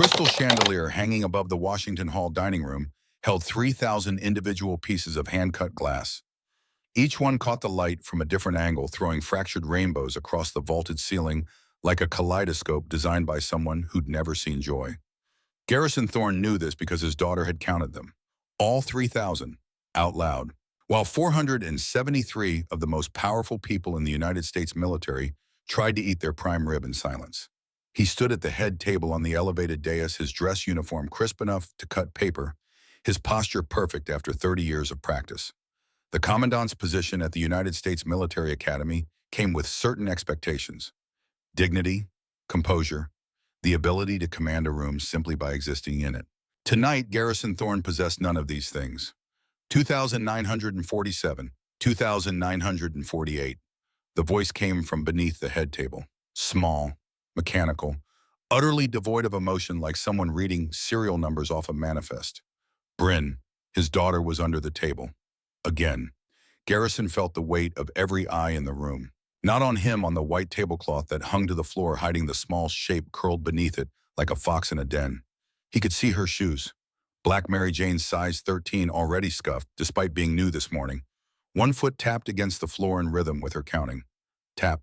crystal chandelier hanging above the Washington Hall dining room held 3,000 individual pieces of hand-cut glass. Each one caught the light from a different angle, throwing fractured rainbows across the vaulted ceiling like a kaleidoscope designed by someone who'd never seen joy. Garrison Thorne knew this because his daughter had counted them. All 3,000, out loud. While 473 of the most powerful people in the United States military tried to eat their prime rib in silence. He stood at the head table on the elevated dais, his dress uniform crisp enough to cut paper, his posture perfect after 30 years of practice. The commandant's position at the United States Military Academy came with certain expectations: dignity, composure, the ability to command a room simply by existing in it. Tonight, Garrison Thorne possessed none of these things. 2,947, 2,948. The voice came from beneath the head table. Small, mechanical, utterly devoid of emotion, like someone reading serial numbers off a manifest. Bryn, his daughter, was under the table. Again, Garrison felt the weight of every eye in the room. Not on him, on the white tablecloth that hung to the floor, hiding the small shape curled beneath it like a fox in a den. He could see her shoes. Black Mary Jane's size 13, already scuffed, despite being new this morning. One foot tapped against the floor in rhythm with her counting. Tap,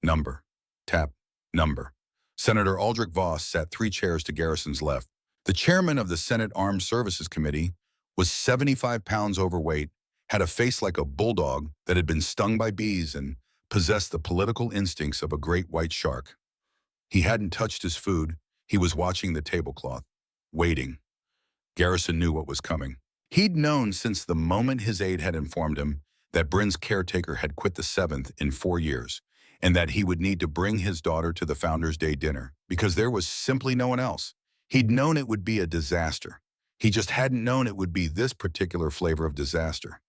number, tap, number. Senator Aldrich Voss sat 3 chairs to Garrison's left. The chairman of the Senate Armed Services Committee was 75 pounds overweight, had a face like a bulldog that had been stung by bees, and possessed the political instincts of a great white shark. He hadn't touched his food. He was watching the tablecloth, waiting. Garrison knew what was coming. He'd known since the moment his aide had informed him that Bryn's caretaker had quit the 7th in 4 years, and that he would need to bring his daughter to the Founders' Day dinner, because there was simply no one else. He'd known it would be a disaster. He just hadn't known it would be this particular flavor of disaster.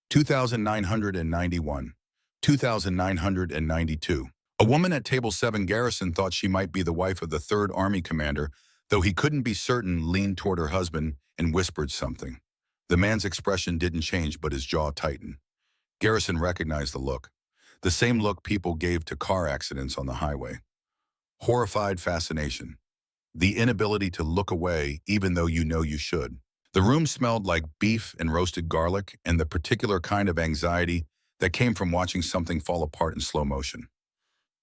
2,991, 2,992. A woman at table 7. Garrison thought she might be the wife of the 3rd Army commander, though he couldn't be certain, leaned toward her husband and whispered something. The man's expression didn't change, but his jaw tightened. Garrison recognized the look. The same look people gave to car accidents on the highway. Horrified fascination. The inability to look away even though you know you should. The room smelled like beef and roasted garlic, and the particular kind of anxiety that came from watching something fall apart in slow motion.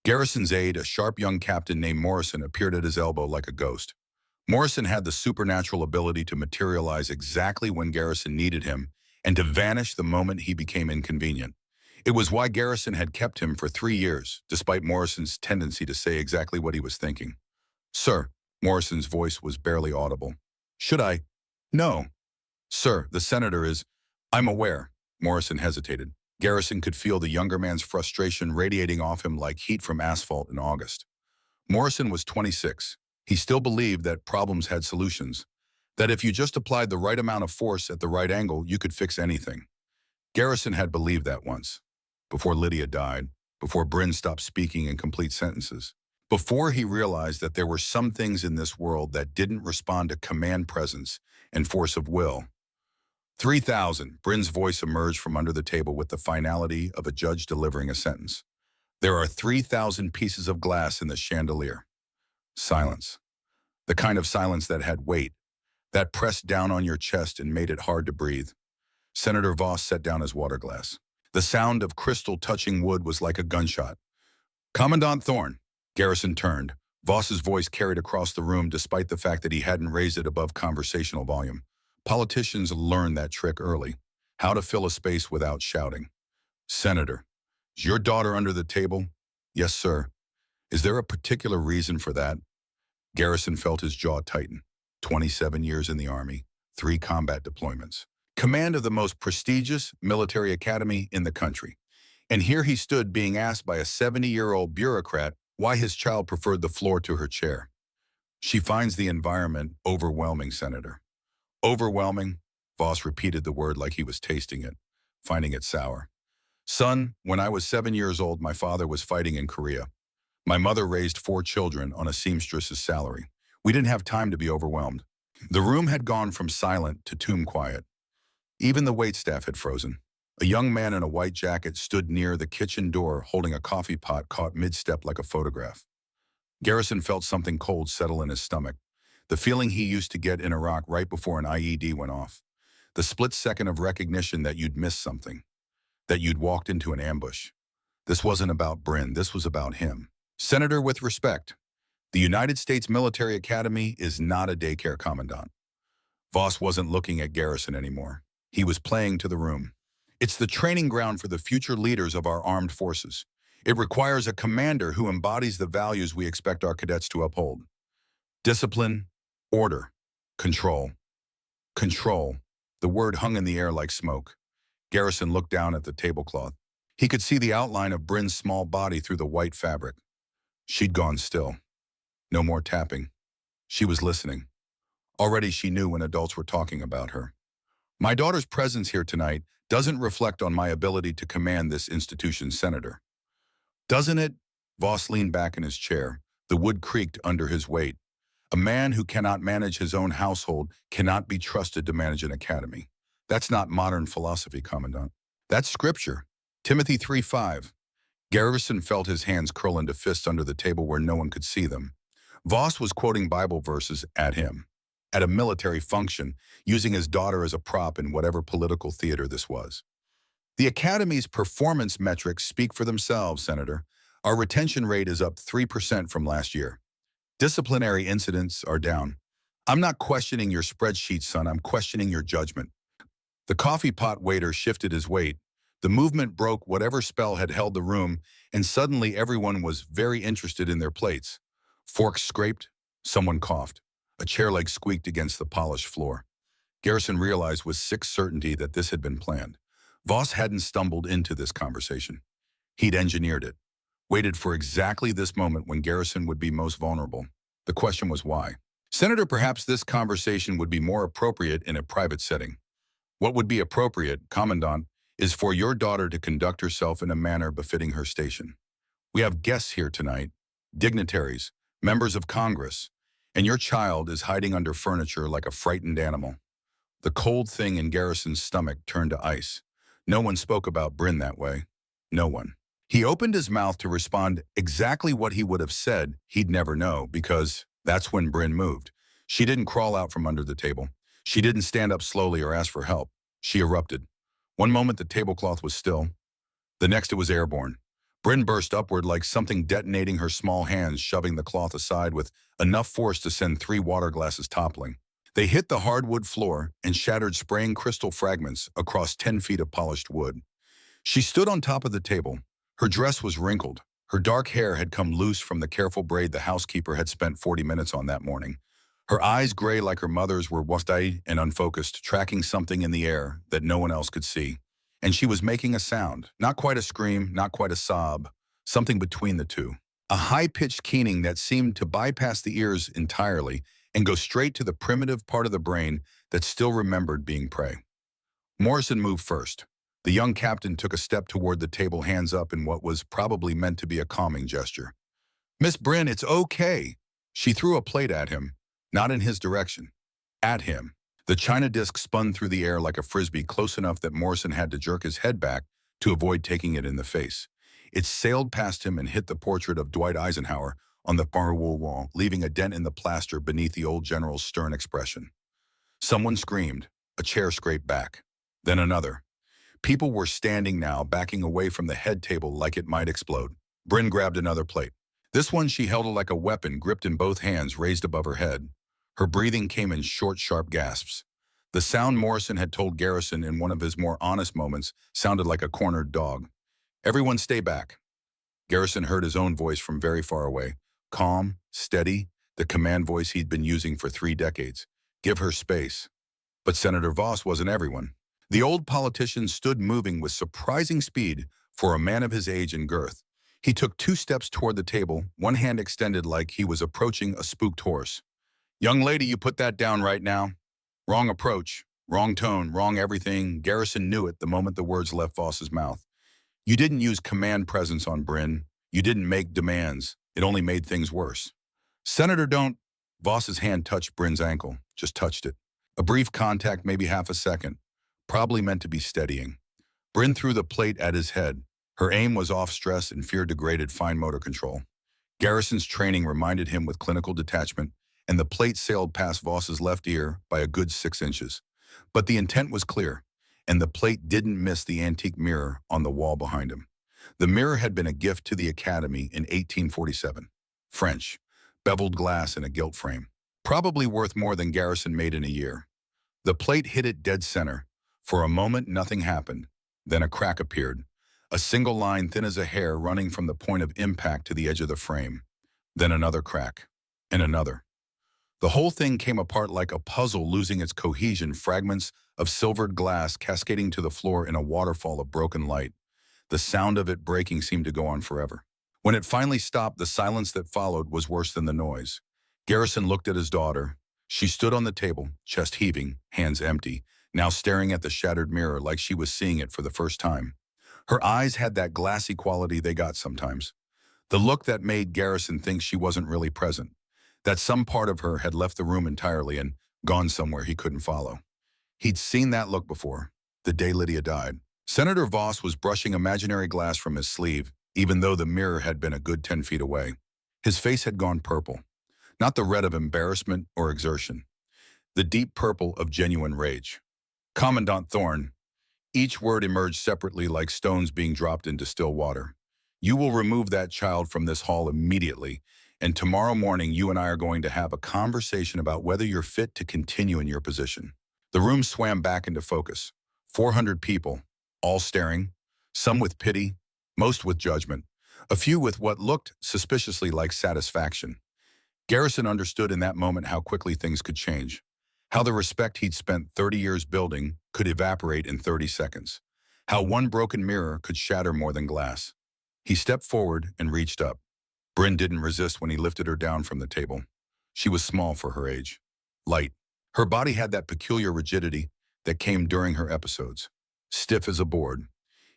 Garrison's aide, a sharp young captain named Morrison, appeared at his elbow like a ghost. Morrison had the supernatural ability to materialize exactly when Garrison needed him and to vanish the moment he became inconvenient. It was why Garrison had kept him for 3 years, despite Morrison's tendency to say exactly what he was thinking. "Sir," Morrison's voice was barely audible. "Should I?" "No." "Sir, the senator is—" "I'm aware." Morrison hesitated. Garrison could feel the younger man's frustration radiating off him like heat from asphalt in August. Morrison was 26. He still believed that problems had solutions, that if you just applied the right amount of force at the right angle, you could fix anything. Garrison had believed that once, before Lydia died, before Bryn stopped speaking in complete sentences, before he realized that there were some things in this world that didn't respond to command presence and force of will. 3,000, Bryn's voice emerged from under the table with the finality of a judge delivering a sentence. There are 3,000 pieces of glass in the chandelier. Silence. The kind of silence that had weight, that pressed down on your chest and made it hard to breathe. Senator Voss set down his water glass. The sound of crystal touching wood was like a gunshot. "Commandant Thorne." Garrison turned. Voss's voice carried across the room despite the fact that he hadn't raised it above conversational volume. Politicians learn that trick early, how to fill a space without shouting. "Senator, is your daughter under the table?" "Yes, sir." "Is there a particular reason for that?" Garrison felt his jaw tighten. 27 years in the Army, 3 combat deployments. Command of the most prestigious military academy in the country. And here he stood being asked by a 70-year-old bureaucrat why his child preferred the floor to her chair. "She finds the environment overwhelming, Senator." "Overwhelming?" Voss repeated the word like he was tasting it, finding it sour. "Son, when I was 7 years old, my father was fighting in Korea. My mother raised 4 children on a seamstress's salary. We didn't have time to be overwhelmed." The room had gone from silent to tomb quiet. Even the waitstaff had frozen. A young man in a white jacket stood near the kitchen door holding a coffee pot caught mid-step like a photograph. Garrison felt something cold settle in his stomach. The feeling he used to get in Iraq right before an IED went off. The split second of recognition that you'd missed something, that you'd walked into an ambush. This wasn't about Bryn, this was about him. Senator, with respect, the United States Military Academy is not a daycare commandant. Voss wasn't looking at Garrison anymore. He was playing to the room. It's the training ground for the future leaders of our armed forces. It requires a commander who embodies the values we expect our cadets to uphold. Discipline, order, control. Control. The word hung in the air like smoke. Garrison looked down at the tablecloth. He could see the outline of Bryn's small body through the white fabric. She'd gone still. No more tapping. She was listening. Already she knew when adults were talking about her. My daughter's presence here tonight doesn't reflect on my ability to command this institution's senator. Doesn't it? Voss leaned back in his chair. The wood creaked under his weight. A man who cannot manage his own household cannot be trusted to manage an academy. That's not modern philosophy, Commandant. That's scripture. Timothy 3:5. Garrison felt his hands curl into fists under the table where no one could see them. Voss was quoting Bible verses at him, at a military function, using his daughter as a prop in whatever political theater this was. The Academy's performance metrics speak for themselves, Senator. Our retention rate is up 3% from last year. Disciplinary incidents are down. I'm not questioning your spreadsheet, son. I'm questioning your judgment. The coffee pot waiter shifted his weight. The movement broke whatever spell had held the room, and suddenly everyone was very interested in their plates. Forks scraped. Someone coughed. A chair leg squeaked against the polished floor. Garrison realized with sick certainty that this had been planned. Voss hadn't stumbled into this conversation. He'd engineered it. Waited for exactly this moment when Garrison would be most vulnerable. The question was why. Senator, perhaps this conversation would be more appropriate in a private setting. What would be appropriate, Commandant, is for your daughter to conduct herself in a manner befitting her station. We have guests here tonight, dignitaries, members of Congress, and your child is hiding under furniture like a frightened animal. The cold thing in Garrison's stomach turned to ice. No one spoke about Bryn that way. No one. He opened his mouth to respond exactly what he would have said he'd never know, because that's when Bryn moved. She didn't crawl out from under the table. She didn't stand up slowly or ask for help. She erupted. One moment the tablecloth was still. The next it was airborne. Bryn burst upward like something detonating her small hands, shoving the cloth aside with enough force to send 3 water glasses toppling. They hit the hardwood floor and shattered spraying crystal fragments across 10 feet of polished wood. She stood on top of the table. Her dress was wrinkled. Her dark hair had come loose from the careful braid the housekeeper had spent 40 minutes on that morning. Her eyes, gray like her mother's, were wide and unfocused, tracking something in the air that no one else could see. And she was making a sound, not quite a scream, not quite a sob, something between the two. A high-pitched keening that seemed to bypass the ears entirely and go straight to the primitive part of the brain that still remembered being prey. Morrison moved first. The young captain took a step toward the table, hands up in what was probably meant to be a calming gesture. Miss Bryn, it's okay. She threw a plate at him, not in his direction, at him. The china disc spun through the air like a frisbee, close enough that Morrison had to jerk his head back to avoid taking it in the face. It sailed past him and hit the portrait of Dwight Eisenhower on the firewall wall, leaving a dent in the plaster beneath the old general's stern expression. Someone screamed. A chair scraped back. Then another. People were standing now, backing away from the head table like it might explode. Bryn grabbed another plate. This one she held like a weapon, gripped in both hands, raised above her head. Her breathing came in short, sharp gasps. The sound Morrison had told Garrison in one of his more honest moments sounded like a cornered dog. Everyone stay back. Garrison heard his own voice from very far away. Calm, steady, the command voice he'd been using for 3 decades. Give her space. But Senator Voss wasn't everyone. The old politician stood moving with surprising speed for a man of his age and girth. He took 2 steps toward the table, one hand extended like he was approaching a spooked horse. Young lady, you put that down right now. Wrong approach, wrong tone, wrong everything. Garrison knew it the moment the words left Voss's mouth. You didn't use command presence on Bryn. You didn't make demands. It only made things worse. Senator, don't. Voss's hand touched Bryn's ankle, just touched it. A brief contact, maybe half a second. Probably meant to be steadying. Bryn threw the plate at his head. Her aim was off stress and fear degraded fine motor control. Garrison's training reminded him with clinical detachment, and the plate sailed past Voss's left ear by a good 6 inches. But the intent was clear, and the plate didn't miss the antique mirror on the wall behind him. The mirror had been a gift to the Academy in 1847. French, beveled glass in a gilt frame. Probably worth more than Garrison made in a year. The plate hit it dead center. For a moment, nothing happened. Then a crack appeared. A single line thin as a hair running from the point of impact to the edge of the frame. Then another crack. And another. The whole thing came apart like a puzzle, losing its cohesion, fragments of silvered glass cascading to the floor in a waterfall of broken light. The sound of it breaking seemed to go on forever. When it finally stopped, the silence that followed was worse than the noise. Garrison looked at his daughter. She stood on the table, chest heaving, hands empty, now staring at the shattered mirror like she was seeing it for the first time. Her eyes had that glassy quality they got sometimes. The look that made Garrison think she wasn't really present, that some part of her had left the room entirely and gone somewhere he couldn't follow. He'd seen that look before, the day Lydia died. Senator Voss was brushing imaginary glass from his sleeve, even though the mirror had been a good 10 feet away. His face had gone purple, not the red of embarrassment or exertion, the deep purple of genuine rage. Commandant Thorne. Each word emerged separately like stones being dropped into still water. You will remove that child from this hall immediately, and tomorrow morning you and I are going to have a conversation about whether you're fit to continue in your position. The room swam back into focus. 400 people, all staring, some with pity, most with judgment, a few with what looked suspiciously like satisfaction. Garrison understood in that moment how quickly things could change, how the respect he'd spent 30 years building could evaporate in 30 seconds, how one broken mirror could shatter more than glass. He stepped forward and reached up. Bryn didn't resist when he lifted her down from the table. She was small for her age, light. Her body had that peculiar rigidity that came during her episodes, stiff as a board.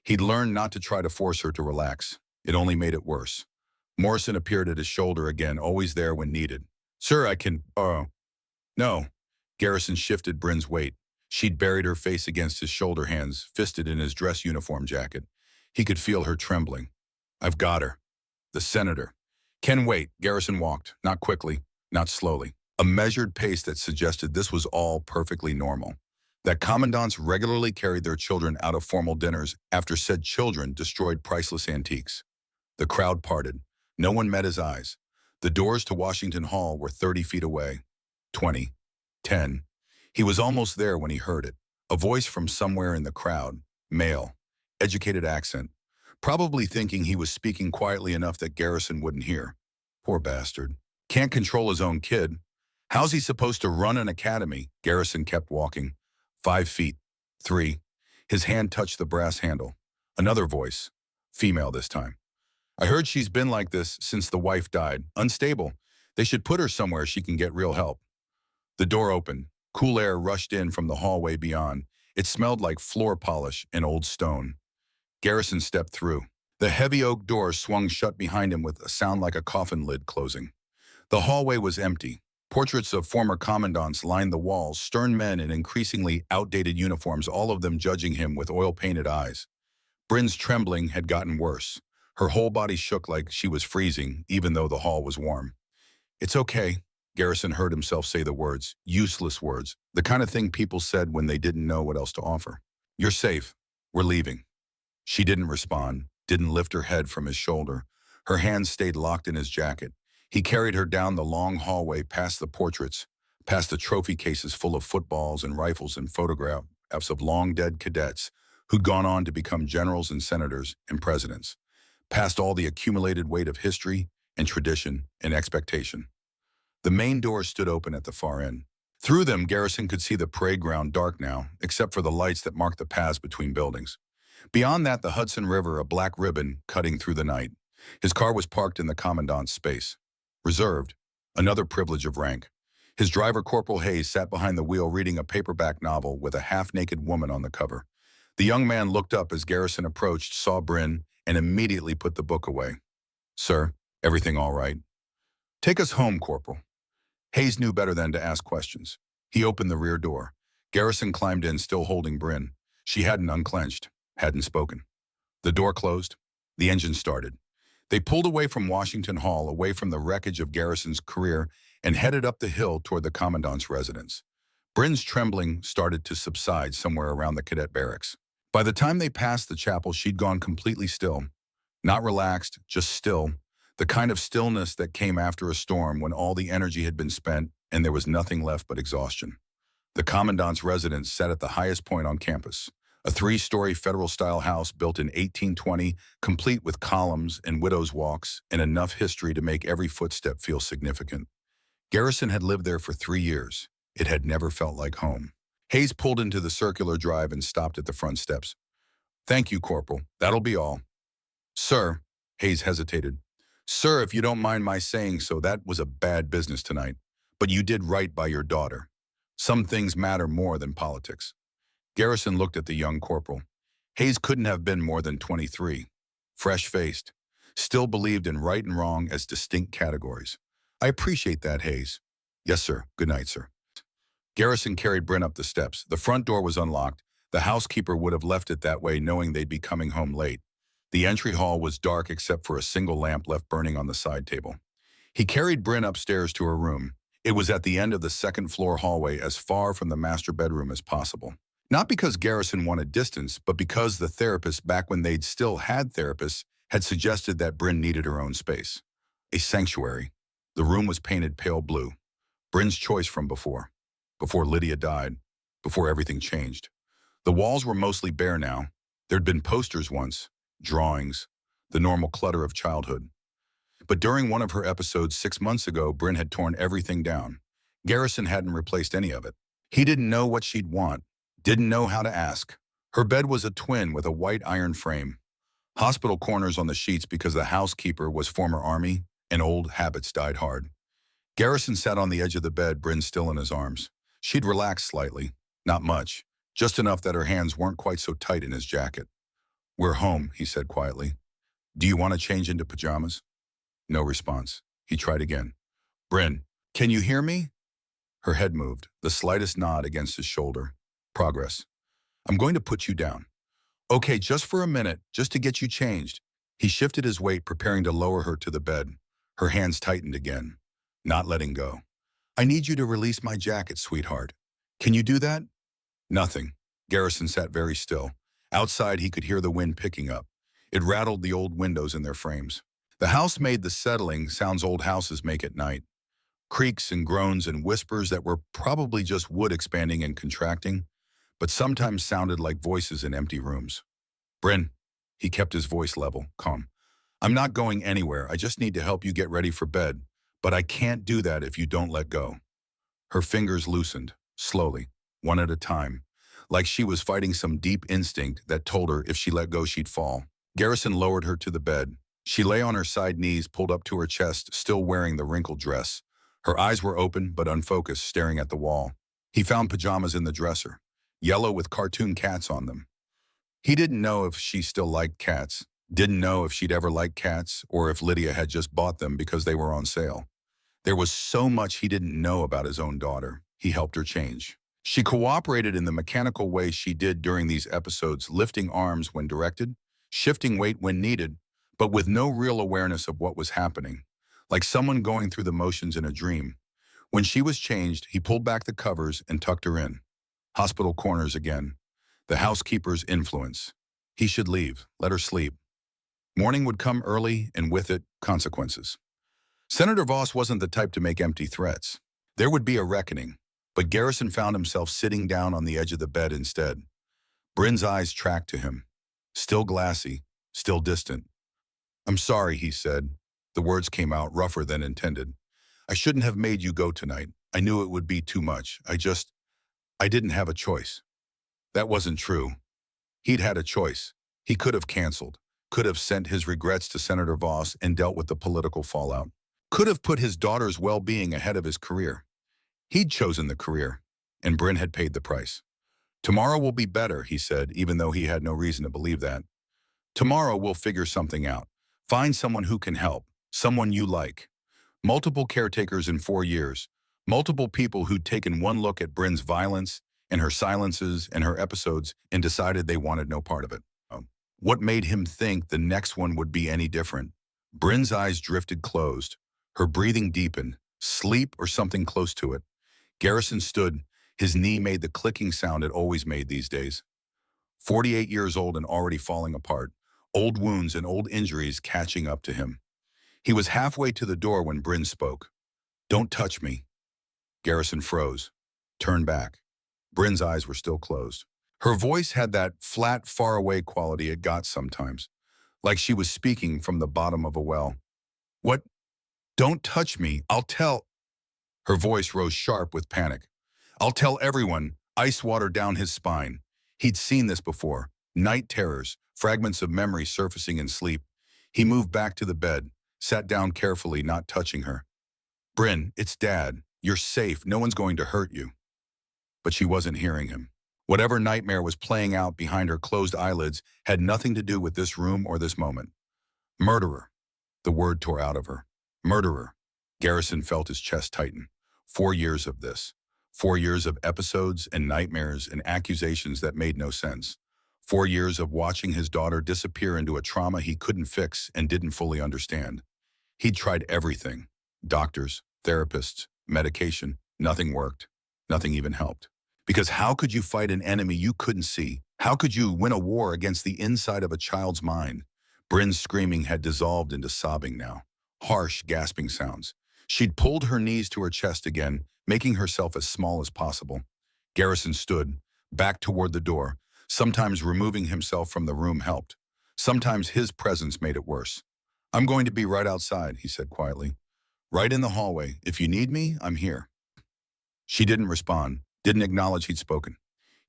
He'd learned not to try to force her to relax. It only made it worse. Morrison appeared at his shoulder again, always there when needed. Sir, I can borrow. No. Garrison shifted Bryn's weight. She'd buried her face against his shoulder hands, fisted in his dress uniform jacket. He could feel her trembling. I've got her. The senator. Ken wait. Garrison walked, not quickly, not slowly. A measured pace that suggested this was all perfectly normal. That commandants regularly carried their children out of formal dinners after said children destroyed priceless antiques. The crowd parted. No one met his eyes. The doors to Washington Hall were 30 feet away. 20. 10. He was almost there when he heard it. A voice from somewhere in the crowd. Male. Educated accent. Probably thinking he was speaking quietly enough that Garrison wouldn't hear. Poor bastard. Can't control his own kid. How's he supposed to run an academy? Garrison kept walking. 5 feet. 3. His hand touched the brass handle. Another voice. Female this time. I heard she's been like this since the wife died. Unstable. They should put her somewhere she can get real help. The door opened. Cool air rushed in from the hallway beyond. It smelled like floor polish and old stone. Garrison stepped through. The heavy oak door swung shut behind him with a sound like a coffin lid closing. The hallway was empty. Portraits of former commandants lined the walls, stern men in increasingly outdated uniforms, all of them judging him with oil-painted eyes. Bryn's trembling had gotten worse. Her whole body shook like she was freezing, even though the hall was warm. It's okay, Garrison heard himself say the words, useless words, the kind of thing people said when they didn't know what else to offer. You're safe. We're leaving. She didn't respond, didn't lift her head from his shoulder. Her hands stayed locked in his jacket. He carried her down the long hallway past the portraits, past the trophy cases full of footballs and rifles and photographs of long-dead cadets who'd gone on to become generals and senators and presidents, past all the accumulated weight of history and tradition and expectation. The main doors stood open at the far end. Through them, Garrison could see the parade ground, dark now, except for the lights that marked the paths between buildings. Beyond that, the Hudson River, a black ribbon cutting through the night. His car was parked in the commandant's space. Reserved, another privilege of rank. His driver, Corporal Hayes, sat behind the wheel reading a paperback novel with a half-naked woman on the cover. The young man looked up as Garrison approached, saw Bryn, and immediately put the book away. Sir, everything all right? Take us home, Corporal. Hayes knew better than to ask questions. He opened the rear door. Garrison climbed in, still holding Bryn. She hadn't unclenched, hadn't spoken. The door closed. The engine started. They pulled away from Washington Hall, away from the wreckage of Garrison's career and headed up the hill toward the commandant's residence. Bryn's trembling started to subside somewhere around the cadet barracks. By the time they passed the chapel, she'd gone completely still. Not relaxed, just still. The kind of stillness that came after a storm when all the energy had been spent and there was nothing left but exhaustion. The commandant's residence sat at the highest point on campus, a three-story federal-style house built in 1820, complete with columns and widow's walks and enough history to make every footstep feel significant. Garrison had lived there for 3 years. It had never felt like home. Hayes pulled into the circular drive and stopped at the front steps. "Thank you, Corporal. That'll be all." "Sir," Hayes hesitated. "Sir, if you don't mind my saying so, that was a bad business tonight. But you did right by your daughter. Some things matter more than politics." Garrison looked at the young corporal. Hayes couldn't have been more than 23. Fresh-faced. Still believed in right and wrong as distinct categories. "I appreciate that, Hayes." "Yes, sir. Good night, sir." Garrison carried Bryn up the steps. The front door was unlocked. The housekeeper would have left it that way knowing they'd be coming home late. The entry hall was dark except for a single lamp left burning on the side table. He carried Bryn upstairs to her room. It was at the end of the second-floor hallway, as far from the master bedroom as possible. Not because Garrison wanted distance, but because the therapist, back when they'd still had therapists, had suggested that Bryn needed her own space. A sanctuary. The room was painted pale blue. Bryn's choice from before Lydia died, before everything changed. The walls were mostly bare now. There'd been posters once, drawings, the normal clutter of childhood. But during one of her episodes 6 months ago, Bryn had torn everything down. Garrison hadn't replaced any of it. He didn't know what she'd want, didn't know how to ask. Her bed was a twin with a white iron frame. Hospital corners on the sheets because the housekeeper was former Army and old habits died hard. Garrison sat on the edge of the bed, Bryn still in his arms. She'd relaxed slightly, not much, just enough that her hands weren't quite so tight in his jacket. "We're home," he said quietly. "Do you want to change into pajamas?" No response. He tried again. "Bryn, can you hear me?" Her head moved, the slightest nod against his shoulder. "Progress. I'm going to put you down." "Okay, just for a minute, just to get you changed." He shifted his weight, preparing to lower her to the bed. Her hands tightened again, not letting go. "I need you to release my jacket, sweetheart. Can you do that?" Nothing. Garrison sat very still. Outside, he could hear the wind picking up. It rattled the old windows in their frames. The house made the settling sounds old houses make at night. Creaks and groans and whispers that were probably just wood expanding and contracting, but sometimes sounded like voices in empty rooms. "Bryn," he kept his voice level, calm. "I'm not going anywhere. I just need to help you get ready for bed. But I can't do that if you don't let go." Her fingers loosened, slowly, one at a time, like she was fighting some deep instinct that told her if she let go she'd fall. Garrison lowered her to the bed. She lay on her side knees, pulled up to her chest, still wearing the wrinkled dress. Her eyes were open but unfocused, staring at the wall. He found pajamas in the dresser, yellow with cartoon cats on them. He didn't know if she still liked cats, didn't know if she'd ever liked cats, or if Lydia had just bought them because they were on sale. There was so much he didn't know about his own daughter. He helped her change. She cooperated in the mechanical way she did during these episodes, lifting arms when directed, shifting weight when needed, but with no real awareness of what was happening, like someone going through the motions in a dream. When she was changed, he pulled back the covers and tucked her in. Hospital corners again. The housekeeper's influence. He should leave, let her sleep. Morning would come early, and with it, consequences. Senator Voss wasn't the type to make empty threats. There would be a reckoning, but Garrison found himself sitting down on the edge of the bed instead. Bryn's eyes tracked to him. Still glassy, still distant. "I'm sorry," he said. The words came out rougher than intended. "I shouldn't have made you go tonight. I knew it would be too much. I didn't have a choice." That wasn't true. He'd had a choice. He could have canceled, could have sent his regrets to Senator Voss and dealt with the political fallout, could have put his daughter's well-being ahead of his career. He'd chosen the career, and Bryn had paid the price. "Tomorrow will be better," he said, even though he had no reason to believe that. "Tomorrow we'll figure something out. Find someone who can help, someone you like." Multiple caretakers in 4 years, multiple people who'd taken one look at Bryn's violence and her silences and her episodes and decided they wanted no part of it. What made him think the next one would be any different? Bryn's eyes drifted closed. Her breathing deepened. Sleep or something close to it. Garrison stood. His knee made the clicking sound it always made these days. 48 years old and already falling apart. Old wounds and old injuries catching up to him. He was halfway to the door when Bryn spoke. "Don't touch me." Garrison froze. Turned back. Bryn's eyes were still closed. Her voice had that flat, far-away quality it got sometimes, like she was speaking from the bottom of a well. "What? Don't touch me. I'll tell—" Her voice rose sharp with panic. "I'll tell everyone." Ice water down his spine. He'd seen this before. Night terrors, fragments of memory surfacing in sleep. He moved back to the bed, sat down carefully, not touching her. "Bryn, it's Dad. You're safe. No one's going to hurt you." But she wasn't hearing him. Whatever nightmare was playing out behind her closed eyelids had nothing to do with this room or this moment. "Murderer." The word tore out of her. "Murderer." Garrison felt his chest tighten. 4 years of this. 4 years of episodes and nightmares and accusations that made no sense. 4 years of watching his daughter disappear into a trauma he couldn't fix and didn't fully understand. He'd tried everything. Doctors, therapists, medication. Nothing worked. Nothing even helped. Because how could you fight an enemy you couldn't see? How could you win a war against the inside of a child's mind? Bryn's screaming had dissolved into sobbing now. Harsh, gasping sounds. She'd pulled her knees to her chest again, making herself as small as possible. Garrison stood, back toward the door. Sometimes removing himself from the room helped. Sometimes his presence made it worse. "I'm going to be right outside," he said quietly. "Right in the hallway. If you need me, I'm here." She didn't respond, didn't acknowledge he'd spoken.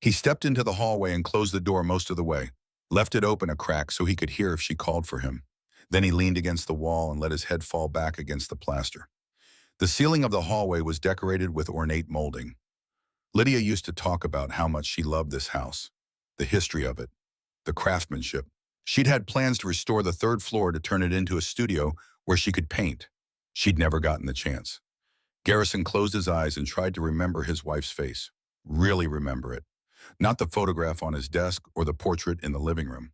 He stepped into the hallway and closed the door most of the way, left it open a crack so he could hear if she called for him. Then he leaned against the wall and let his head fall back against the plaster. The ceiling of the hallway was decorated with ornate molding. Lydia used to talk about how much she loved this house, the history of it, the craftsmanship. She'd had plans to restore the third floor to turn it into a studio where she could paint. She'd never gotten the chance. Garrison closed his eyes and tried to remember his wife's face. Really remember it. Not the photograph on his desk or the portrait in the living room.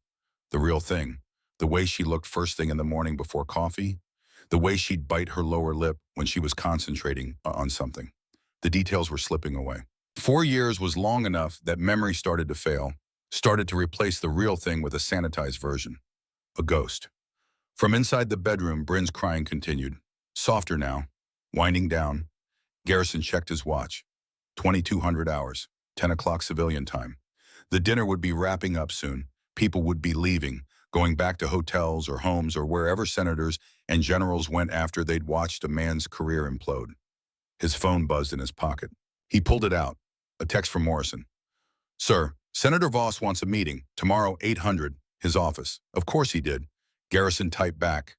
The real thing. The way she looked first thing in the morning before coffee. The way she'd bite her lower lip when she was concentrating on something. The details were slipping away. 4 years was long enough that memory started to fail, started to replace the real thing with a sanitized version. A ghost. From inside the bedroom, Bryn's crying continued. Softer now. Winding down. Garrison checked his watch. 2200 hours. 10 o'clock civilian time. The dinner would be wrapping up soon. People would be leaving, going back to hotels or homes or wherever senators and generals went after they'd watched a man's career implode. His phone buzzed in his pocket. He pulled it out. A text from Morrison. "Sir, Senator Voss wants a meeting. Tomorrow, 800, his office." Of course he did. Garrison typed back.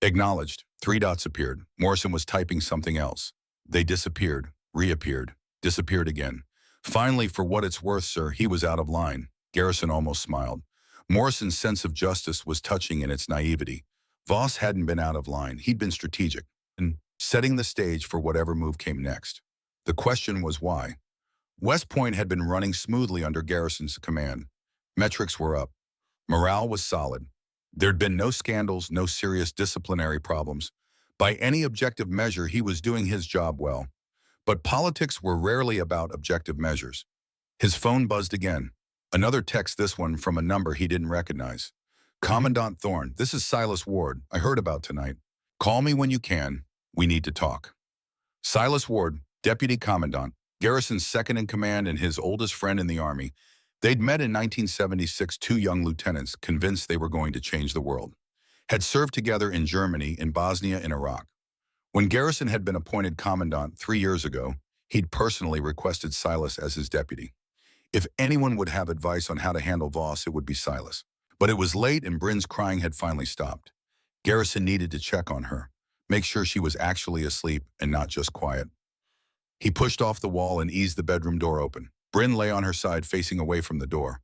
Acknowledged. 3 dots appeared. Morrison was typing something else. They disappeared, reappeared, disappeared again. Finally, for what it's worth, sir, he was out of line. Garrison almost smiled. Morrison's sense of justice was touching in its naivety. Voss hadn't been out of line. He'd been strategic, and setting the stage for whatever move came next. The question was why. West Point had been running smoothly under Garrison's command. Metrics were up. Morale was solid. There'd been no scandals, no serious disciplinary problems. By any objective measure, he was doing his job well. But politics were rarely about objective measures. His phone buzzed again. Another text, this one from a number he didn't recognize. "Commandant Thorne, this is Silas Ward. I heard about tonight. Call me when you can. We need to talk." Silas Ward, Deputy Commandant, Garrison's second in command and his oldest friend in the Army. They'd met in 1976, 2 young lieutenants convinced they were going to change the world. Had served together in Germany, in Bosnia, and Iraq. When Garrison had been appointed commandant 3 years ago, he'd personally requested Silas as his deputy. If anyone would have advice on how to handle Voss, it would be Silas. But it was late and Bryn's crying had finally stopped. Garrison needed to check on her, make sure she was actually asleep and not just quiet. He pushed off the wall and eased the bedroom door open. Bryn lay on her side facing away from the door.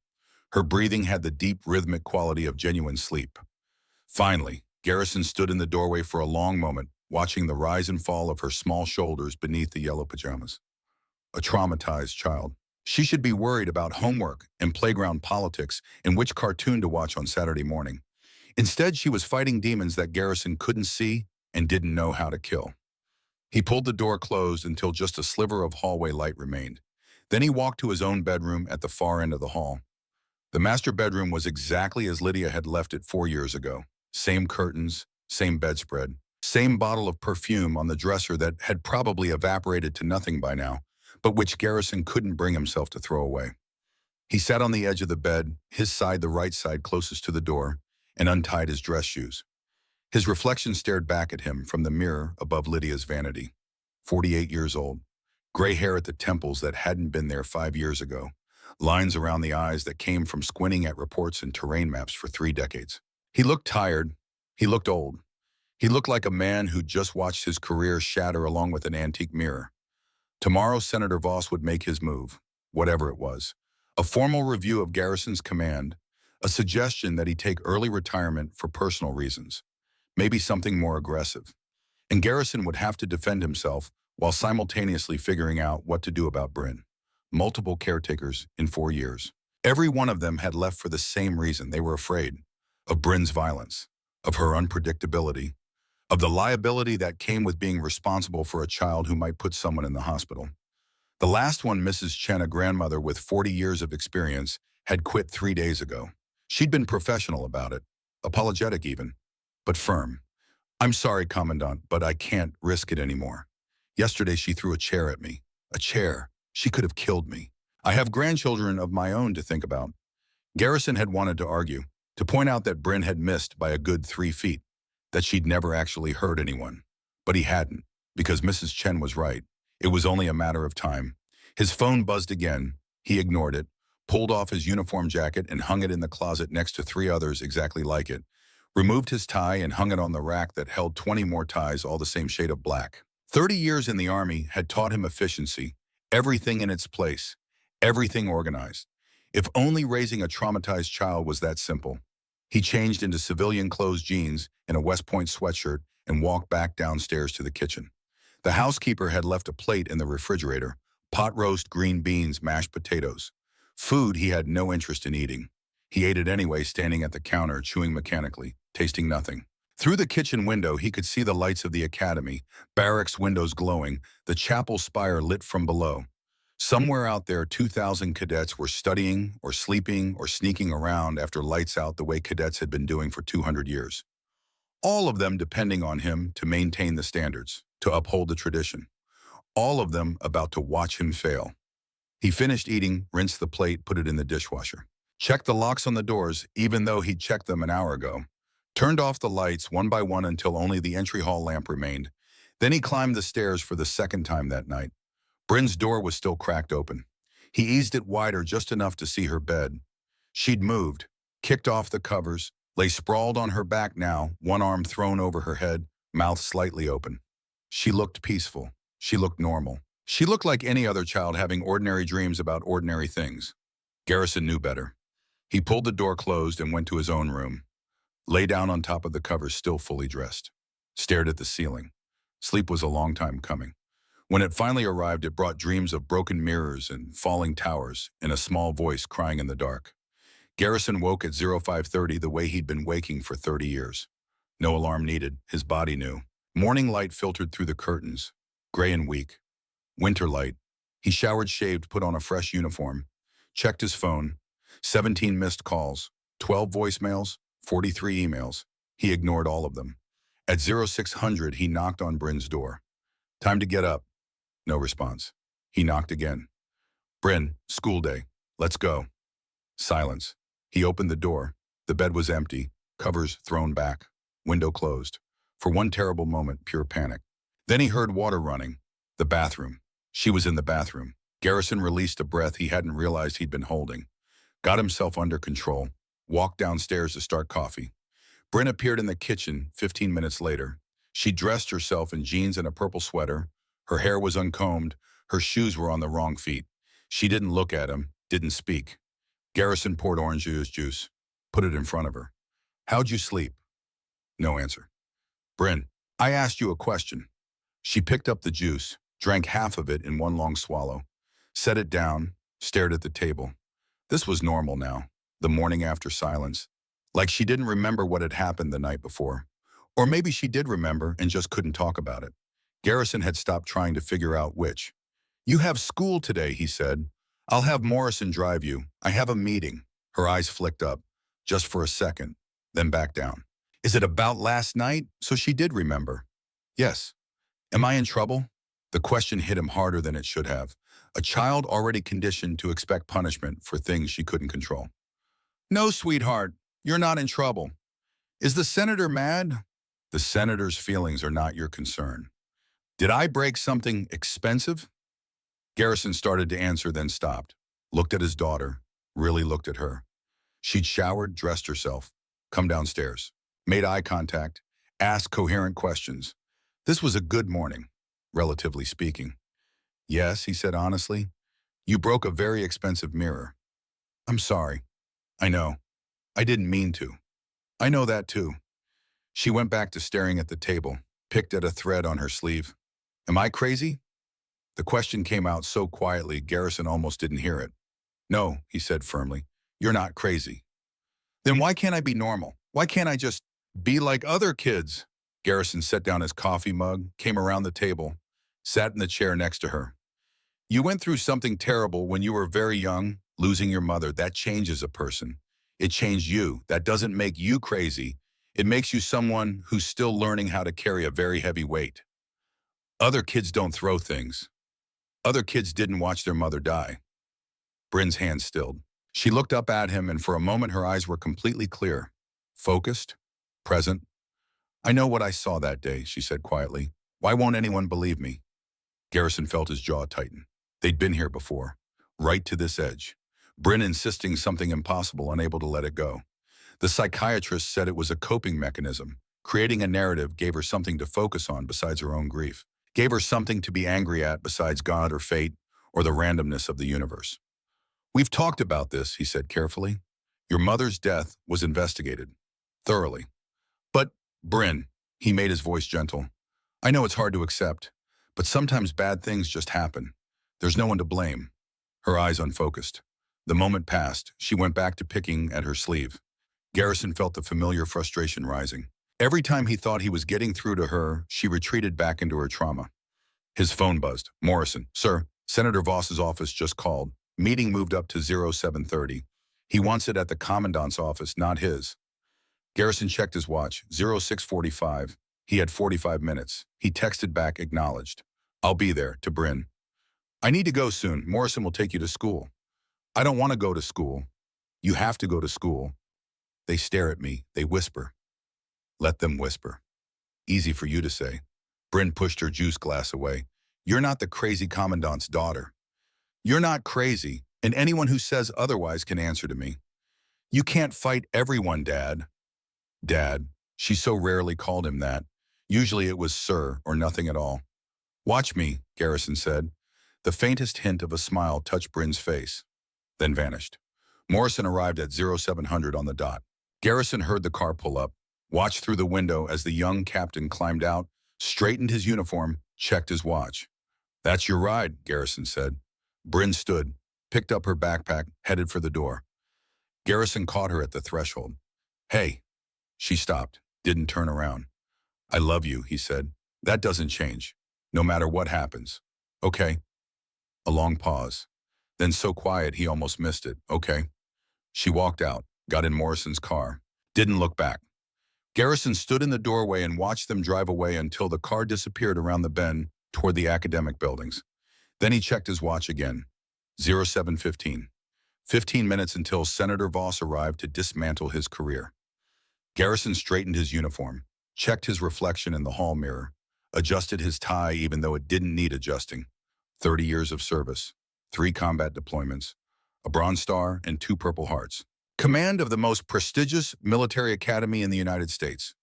Her breathing had the deep, rhythmic quality of genuine sleep. Finally, Garrison stood in the doorway for a long moment, watching the rise and fall of her small shoulders beneath the yellow pajamas. A traumatized child. She should be worried about homework and playground politics and which cartoon to watch on Saturday morning. Instead, she was fighting demons that Garrison couldn't see and didn't know how to kill. He pulled the door closed until just a sliver of hallway light remained. Then he walked to his own bedroom at the far end of the hall. The master bedroom was exactly as Lydia had left it 4 years ago. Same curtains, same bedspread, same bottle of perfume on the dresser that had probably evaporated to nothing by now, but which Garrison couldn't bring himself to throw away. He sat on the edge of the bed, his side the right side closest to the door, and untied his dress shoes. His reflection stared back at him from the mirror above Lydia's vanity. 48 years old, gray hair at the temples that hadn't been there 5 years ago, lines around the eyes that came from squinting at reports and terrain maps for 3 decades. He looked tired. He looked old. He looked like a man who'd just watched his career shatter along with an antique mirror. Tomorrow, Senator Voss would make his move, whatever it was. A formal review of Garrison's command, a suggestion that he take early retirement for personal reasons, maybe something more aggressive. And Garrison would have to defend himself while simultaneously figuring out what to do about Bryn. Multiple caretakers in 4 years. Every one of them had left for the same reason. They were afraid of Bryn's violence, of her unpredictability, of the liability that came with being responsible for a child who might put someone in the hospital. The last one, Mrs. Chen, a grandmother with 40 years of experience, had quit 3 days ago. She'd been professional about it, apologetic even, but firm. "I'm sorry, Commandant, but I can't risk it anymore. Yesterday she threw a chair at me. A chair. She could have killed me. I have grandchildren of my own to think about." Garrison had wanted to argue, to point out that Bryn had missed by a good 3 feet, that she'd never actually hurt anyone. But he hadn't, because Mrs. Chen was right. It was only a matter of time. His phone buzzed again. He ignored it, pulled off his uniform jacket and hung it in the closet next to 3 others exactly like it, removed his tie and hung it on the rack that held 20 more ties, all the same shade of black. 30 years in the Army had taught him efficiency, everything in its place, everything organized. If only raising a traumatized child was that simple. He changed into civilian clothes, jeans, and a West Point sweatshirt and walked back downstairs to the kitchen. The housekeeper had left a plate in the refrigerator, pot roast, green beans, mashed potatoes. Food he had no interest in eating. He ate it anyway, standing at the counter, chewing mechanically, tasting nothing. Through the kitchen window, he could see the lights of the academy, barracks windows glowing, the chapel spire lit from below. Somewhere out there, 2,000 cadets were studying or sleeping or sneaking around after lights out the way cadets had been doing for 200 years. All of them depending on him to maintain the standards, to uphold the tradition. All of them about to watch him fail. He finished eating, rinsed the plate, put it in the dishwasher. Checked the locks on the doors, even though he'd checked them an hour ago. Turned off the lights one by one until only the entry hall lamp remained. Then he climbed the stairs for the second time that night. Bryn's door was still cracked open. He eased it wider just enough to see her bed. She'd moved, kicked off the covers, lay sprawled on her back now, one arm thrown over her head, mouth slightly open. She looked peaceful. She looked normal. She looked like any other child having ordinary dreams about ordinary things. Garrison knew better. He pulled the door closed and went to his own room. Lay down on top of the covers, still fully dressed. Stared at the ceiling. Sleep was a long time coming. When it finally arrived, it brought dreams of broken mirrors and falling towers and a small voice crying in the dark. Garrison woke at 05:30 the way he'd been waking for 30 years. No alarm needed, his body knew. Morning light filtered through the curtains, gray and weak. Winter light. He showered, shaved, put on a fresh uniform. Checked his phone. 17 missed calls, 12 voicemails, 43 emails. He ignored all of them. At 0600, he knocked on Bryn's door. "Time to get up." No response. He knocked again. "Bryn, school day. Let's go." Silence. He opened the door. The bed was empty, covers thrown back, window closed. For one terrible moment, pure panic. Then he heard water running. The bathroom. She was in the bathroom. Garrison released a breath he hadn't realized he'd been holding. Got himself under control. Walked downstairs to start coffee. Bryn appeared in the kitchen 15 minutes later. She dressed herself in jeans and a purple sweater. Her hair was uncombed. Her shoes were on the wrong feet. She didn't look at him, didn't speak. Garrison poured orange juice, put it in front of her. "How'd you sleep?" No answer. "Bryn, I asked you a question." She picked up the juice, drank half of it in one long swallow, set it down, stared at the table. This was normal now, the morning after silence. Like she didn't remember what had happened the night before. Or maybe she did remember and just couldn't talk about it. Garrison had stopped trying to figure out which. "You have school today," he said. "I'll have Morrison drive you. I have a meeting." Her eyes flicked up, just for a second, then back down. "Is it about last night?" So she did remember. "Yes." "Am I in trouble?" The question hit him harder than it should have. A child already conditioned to expect punishment for things she couldn't control. "No, sweetheart, you're not in trouble." "Is the senator mad?" "The senator's feelings are not your concern." "Did I break something expensive?" Garrison started to answer, then stopped. Looked at his daughter, really looked at her. She'd showered, dressed herself, come downstairs, made eye contact, asked coherent questions. This was a good morning, relatively speaking. "Yes," he said honestly. "You broke a very expensive mirror." "I'm sorry." "I know. I didn't mean to." "I know that too." She went back to staring at the table, picked at a thread on her sleeve. "Am I crazy?" The question came out so quietly, Garrison almost didn't hear it. "No," he said firmly. "You're not crazy." "Then why can't I be normal? Why can't I just be like other kids?" Garrison set down his coffee mug, came around the table, sat in the chair next to her. "You went through something terrible when you were very young, losing your mother. That changes a person. It changed you. That doesn't make you crazy. It makes you someone who's still learning how to carry a very heavy weight. Other kids don't throw things. Other kids didn't watch their mother die." Bryn's hand stilled. She looked up at him, and for a moment her eyes were completely clear, focused, present. "I know what I saw that day," she said quietly. "Why won't anyone believe me?" Garrison felt his jaw tighten. They'd been here before, right to this edge. Bryn insisting something impossible, unable to let it go. The psychiatrist said it was a coping mechanism. Creating a narrative gave her something to focus on besides her own grief. Gave her something to be angry at besides God or fate or the randomness of the universe. "We've talked about this," he said carefully. "Your mother's death was investigated. Thoroughly. But, Bryn," he made his voice gentle, "I know it's hard to accept, but sometimes bad things just happen. There's no one to blame." Her eyes unfocused. The moment passed. She went back to picking at her sleeve. Garrison felt the familiar frustration rising. Every time he thought he was getting through to her, she retreated back into her trauma. His phone buzzed. "Morrison." "Sir, Senator Voss's office just called. Meeting moved up to 0730. He wants it at the commandant's office, not his." Garrison checked his watch. 0645. He had 45 minutes. He texted back, acknowledged. "I'll be there," to Bryn. "I need to go soon. Morrison will take you to school." "I don't want to go to school." "You have to go to school." They stare at me. They whisper. Let them whisper. Easy for you to say. Bryn pushed her juice glass away. "You're not the crazy commandant's daughter. You're not crazy, and anyone who says otherwise can answer to me. You can't fight everyone, Dad." Dad. She so rarely called him that. Usually it was sir or nothing at all. "Watch me," Garrison said. The faintest hint of a smile touched Bryn's face, then vanished. Morrison arrived at 0700 on the dot. Garrison heard the car pull up, watched through the window as the young captain climbed out, straightened his uniform, checked his watch. "That's your ride," Garrison said. Bryn stood, picked up her backpack, headed for the door. Garrison caught her at the threshold. "Hey." She stopped, didn't turn around. "I love you," he said. "That doesn't change, no matter what happens." "Okay." A long pause. Then so quiet he almost missed it. "Okay." She walked out, got in Morrison's car, didn't look back. Garrison stood in the doorway and watched them drive away until the car disappeared around the bend toward the academic buildings. Then he checked his watch again. 0715. 15 minutes until Senator Voss arrived to dismantle his career. Garrison straightened his uniform, checked his reflection in the hall mirror, adjusted his tie even though it didn't need adjusting. 30 years of service, 3 combat deployments, a Bronze Star, and 2 Purple Hearts. Command of the most prestigious military academy in the United States.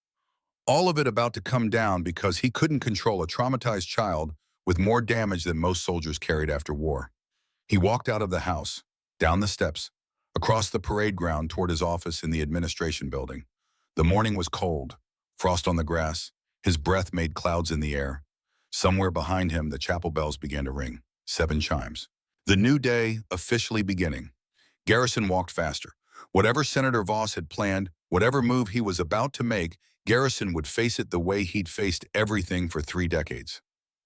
All of it about to come down because he couldn't control a traumatized child with more damage than most soldiers carried after war. He walked out of the house, down the steps, across the parade ground toward his office in the administration building. The morning was cold, frost on the grass, his breath made clouds in the air. Somewhere behind him, the chapel bells began to ring. 7 chimes. The new day officially beginning. Garrison walked faster. Whatever Senator Voss had planned, whatever move he was about to make, Garrison would face it the way he'd faced everything for 3 decades.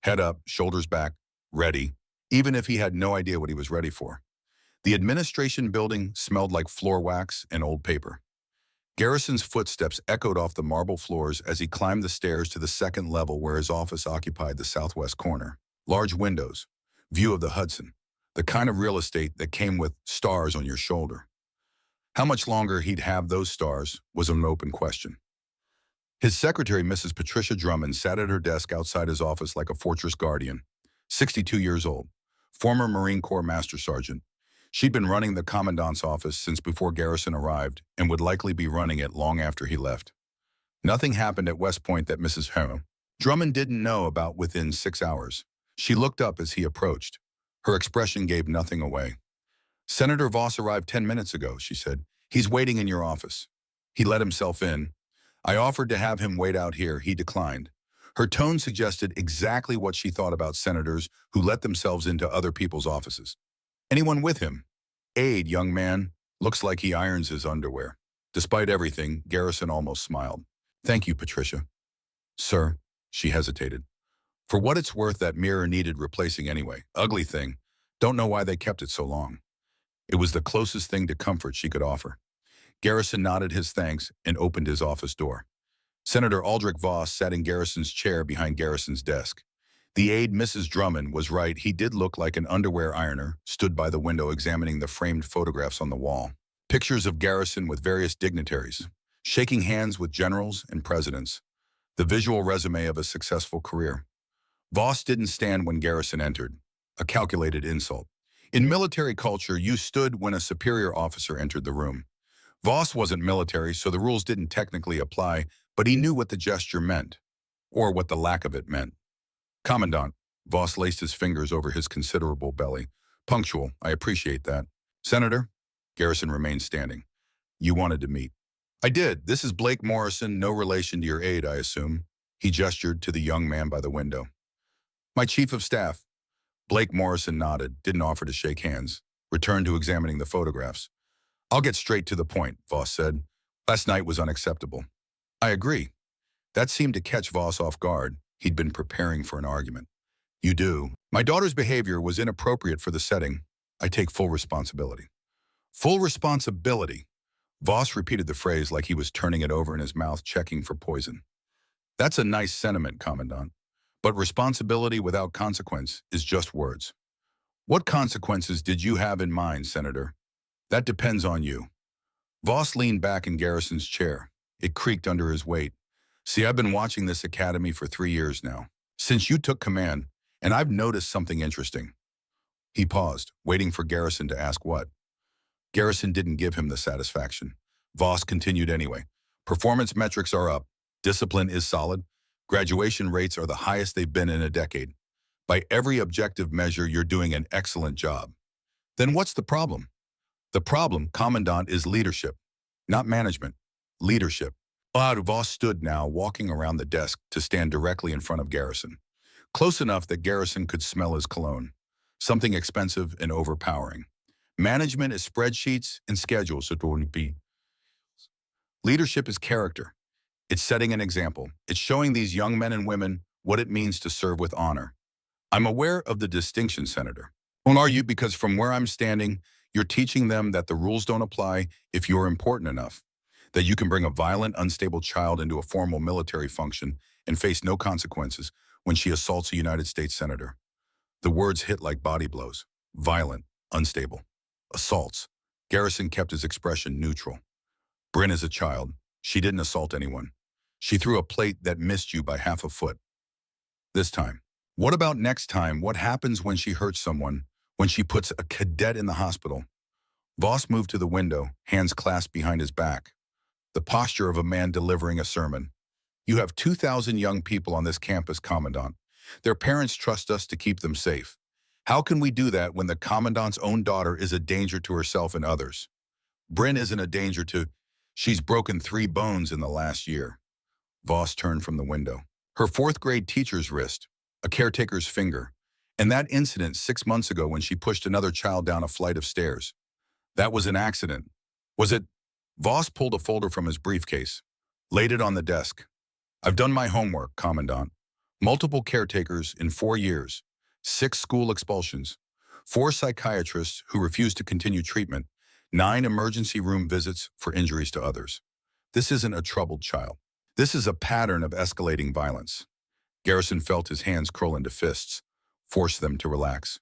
Head up, shoulders back, ready, even if he had no idea what he was ready for. The administration building smelled like floor wax and old paper. Garrison's footsteps echoed off the marble floors as he climbed the stairs to the second level where his office occupied the southwest corner. Large windows, view of the Hudson, the kind of real estate that came with stars on your shoulder. How much longer he'd have those stars was an open question. His secretary, Mrs. Patricia Drummond, sat at her desk outside his office like a fortress guardian. 62 years old, former Marine Corps Master Sergeant. She'd been running the commandant's office since before Garrison arrived and would likely be running it long after he left. Nothing happened at West Point that Mrs. Drummond didn't know about within 6 hours. She looked up as he approached. Her expression gave nothing away. "Senator Voss arrived 10 minutes ago," she said. "He's waiting in your office." He let himself in. "I offered to have him wait out here. He declined." Her tone suggested exactly what she thought about senators who let themselves into other people's offices. "Anyone with him?" "Aide, young man. Looks like he irons his underwear." Despite everything, Garrison almost smiled. "Thank you, Patricia." "Sir," she hesitated. "For what it's worth, that mirror needed replacing anyway. Ugly thing. Don't know why they kept it so long." It was the closest thing to comfort she could offer. Garrison nodded his thanks and opened his office door. Senator Aldrich Voss sat in Garrison's chair behind Garrison's desk. The aide, Mrs. Drummond, was right. He did look like an underwear ironer, stood by the window examining the framed photographs on the wall. Pictures of Garrison with various dignitaries, shaking hands with generals and presidents. The visual resume of a successful career. Voss didn't stand when Garrison entered, a calculated insult. In military culture, you stood when a superior officer entered the room. Voss wasn't military, so the rules didn't technically apply, but he knew what the gesture meant, or what the lack of it meant. "Commandant," Voss laced his fingers over his considerable belly. "Punctual, I appreciate that." "Senator?" Garrison remained standing. "You wanted to meet." "I did. This is Blake Morrison, no relation to your aide, I assume." He gestured to the young man by the window. "My chief of staff." Blake Morrison nodded, didn't offer to shake hands, returned to examining the photographs. "I'll get straight to the point," Voss said. "Last night was unacceptable." "I agree." That seemed to catch Voss off guard. He'd been preparing for an argument. "You do. My daughter's behavior was inappropriate for the setting. I take full responsibility." "Full responsibility." Voss repeated the phrase like he was turning it over in his mouth, checking for poison. "That's a nice sentiment, Commandant. But responsibility without consequence is just words." "What consequences did you have in mind, Senator?" "That depends on you." Voss leaned back in Garrison's chair. It creaked under his weight. "See, I've been watching this academy for 3 years now, since you took command, and I've noticed something interesting." He paused, waiting for Garrison to ask what. Garrison didn't give him the satisfaction. Voss continued anyway. "Performance metrics are up. Discipline is solid. Graduation rates are the highest they've been in a decade. By every objective measure, you're doing an excellent job." "Then what's the problem?" "The problem, Commandant, is leadership. Not management. Leadership." Voss stood now, walking around the desk to stand directly in front of Garrison. Close enough that Garrison could smell his cologne. Something expensive and overpowering. "Management is spreadsheets and schedules, it wouldn't be. Leadership is character. It's setting an example. It's showing these young men and women what it means to serve with honor." "I'm aware of the distinction, Senator." "Well, are you? Because from where I'm standing, you're teaching them that the rules don't apply if you're important enough, that you can bring a violent, unstable child into a formal military function and face no consequences when she assaults a United States senator." The words hit like body blows. Violent, unstable. Assaults. Garrison kept his expression neutral. "Bryn is a child. She didn't assault anyone. She threw a plate that missed you by half a foot. This time. What about next time? What happens when she hurts someone? When she puts a cadet in the hospital?" Voss moved to the window, hands clasped behind his back. The posture of a man delivering a sermon. "You have 2,000 young people on this campus, Commandant. Their parents trust us to keep them safe. How can we do that when the Commandant's own daughter is a danger to herself and others? Bryn isn't a danger to... She's broken 3 bones in the last year." Voss turned from the window. "Her 4th grade teacher's wrist, a caretaker's finger, and that incident 6 months ago when she pushed another child down a flight of stairs. That was an accident. Was it?" Voss pulled a folder from his briefcase, laid it on the desk. "I've done my homework, Commandant. Multiple caretakers in 4 years, 6 school expulsions, 4 psychiatrists who refused to continue treatment, 9 emergency room visits for injuries to others. This isn't a troubled child. This is a pattern of escalating violence. Garrison felt his hands curl into fists, forced them to relax.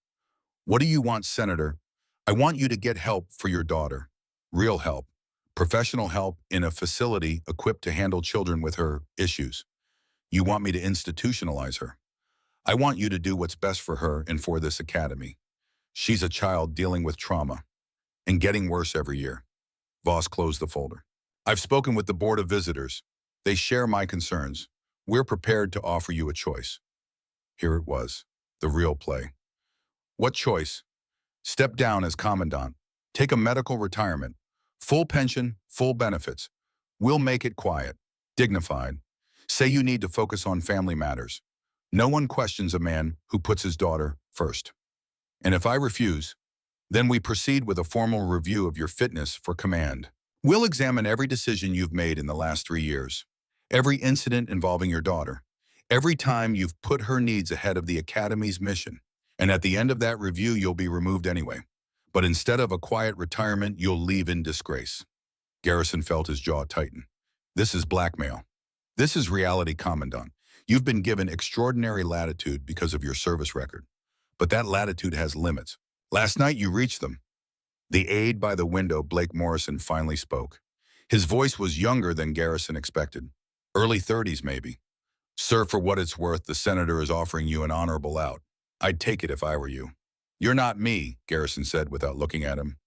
What do you want, Senator? I want you to get help for your daughter. Real help. Professional help in a facility equipped to handle children with her issues. You want me to institutionalize her. I want you to do what's best for her and for this academy. She's a child dealing with trauma and getting worse every year. Voss closed the folder. I've spoken with the Board of Visitors. They share my concerns. We're prepared to offer you a choice. Here it was, the real play. What choice? Step down as commandant. Take a medical retirement. Full pension, full benefits. We'll make it quiet, dignified. Say you need to focus on family matters. No one questions a man who puts his daughter first. And if I refuse, then we proceed with a formal review of your fitness for command. We'll examine every decision you've made in the last 3 years, every incident involving your daughter, every time you've put her needs ahead of the Academy's mission. And at the end of that review, you'll be removed anyway. But instead of a quiet retirement, you'll leave in disgrace. Garrison felt his jaw tighten. This is blackmail. This is reality, Commandant. You've been given extraordinary latitude because of your service record. But that latitude has limits. Last night you reached them. The aide by the window, Blake Morrison, finally spoke. His voice was younger than Garrison expected. Early 30s, maybe. Sir, for what it's worth, the senator is offering you an honorable out. I'd take it if I were you. You're not me, Garrison said without looking at him.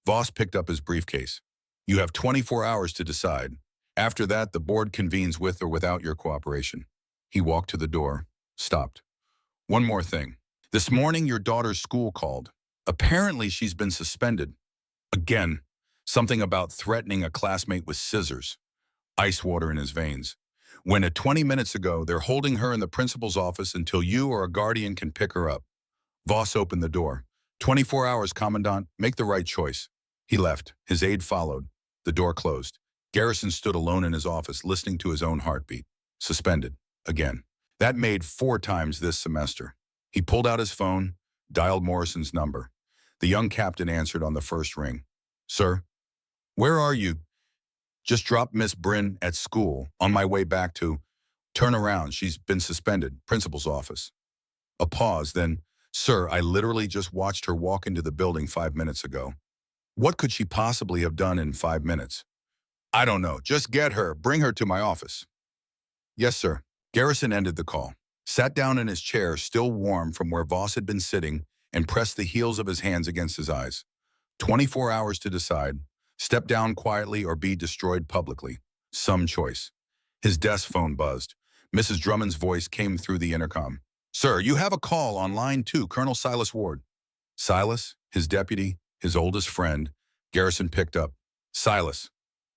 Voss picked up his briefcase. You have 24 hours to decide. After that, the board convenes with or without your cooperation. He walked to the door, stopped. One more thing. This morning, your daughter's school called. Apparently, she's been suspended. Again, something about threatening a classmate with scissors. Ice water in his veins. When at 20 minutes ago, they're holding her in the principal's office until you or a guardian can pick her up. Voss opened the door. 24 hours, Commandant. Make the right choice. He left. His aide followed. The door closed. Garrison stood alone in his office, listening to his own heartbeat. Suspended. Again. That made 4 times this semester. He pulled out his phone, dialed Morrison's number. The young captain answered on the first ring. Sir? Where are you? Just dropped Miss Bryn at school, on my way back to... Turn around, she's been suspended. Principal's office. A pause, then... Sir, I literally just watched her walk into the building 5 minutes ago. What could she possibly have done in 5 minutes? I don't know. Just get her. Bring her to my office. Yes, sir. Garrison ended the call, sat down in his chair, still warm from where Voss had been sitting, and pressed the heels of his hands against his eyes. 24 hours to decide. Step down quietly or be destroyed publicly. Some choice. His desk phone buzzed. Mrs. Drummond's voice came through the intercom. Sir, you have a call on line 2, Colonel Silas Ward. Silas, his deputy, his oldest friend. Garrison picked up. Silas.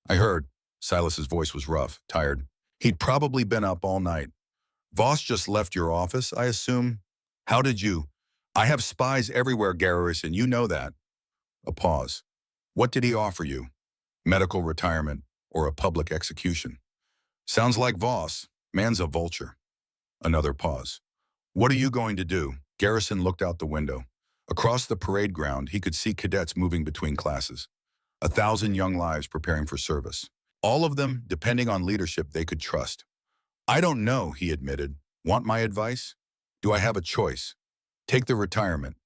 I heard. Silas's voice was rough, tired. He'd probably been up all night. Voss just left your office, I assume? How did you? I have spies everywhere, Garrison, you know that. A pause. What did he offer you? Medical retirement or a public execution? Sounds like Voss. Man's a vulture. Another pause. What are you going to do? Garrison looked out the window. Across the parade ground, he could see cadets moving between classes. 1,000 young lives preparing for service. All of them depending on leadership they could trust. I don't know, he admitted. Want my advice? Do I have a choice? Take the retirement.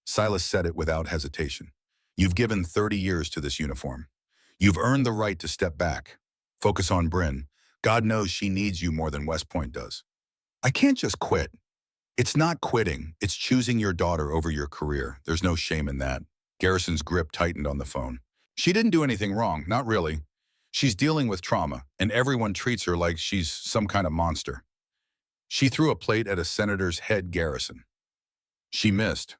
Silas said it without hesitation. You've given 30 years to this uniform. You've earned the right to step back. Focus on Bryn. God knows she needs you more than West Point does. I can't just quit. It's not quitting. It's choosing your daughter over your career. There's no shame in that. Garrison's grip tightened on the phone. She didn't do anything wrong, not really. She's dealing with trauma, and everyone treats her like she's some kind of monster. She threw a plate at a senator's head, Garrison. She missed.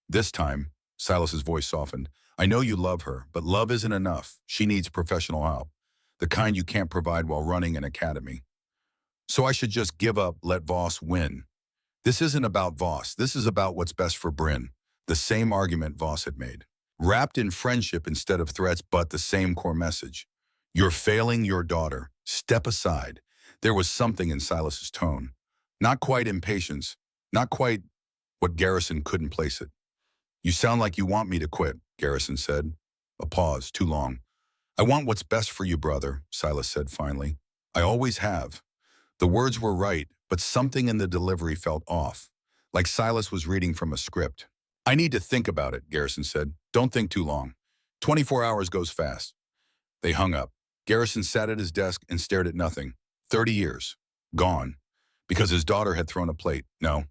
This time, Silas's voice softened. I know you love her, but love isn't enough. She needs professional help, the kind you can't provide while running an academy. So I should just give up, let Voss win. This isn't about Voss. This is about what's best for Bryn. The same argument Voss had made. Wrapped in friendship instead of threats, but the same core message. You're failing your daughter. Step aside. There was something in Silas's tone. Not quite impatience. Not quite what Garrison couldn't place it. You sound like you want me to quit, Garrison said. A pause, too long. I want what's best for you, brother, Silas said finally. I always have. The words were right, but something in the delivery felt off, like Silas was reading from a script. I need to think about it, Garrison said. Don't think too long. 24 hours goes fast. They hung up. Garrison sat at his desk and stared at nothing. 30 years. Gone. Because his daughter had thrown a plate. No,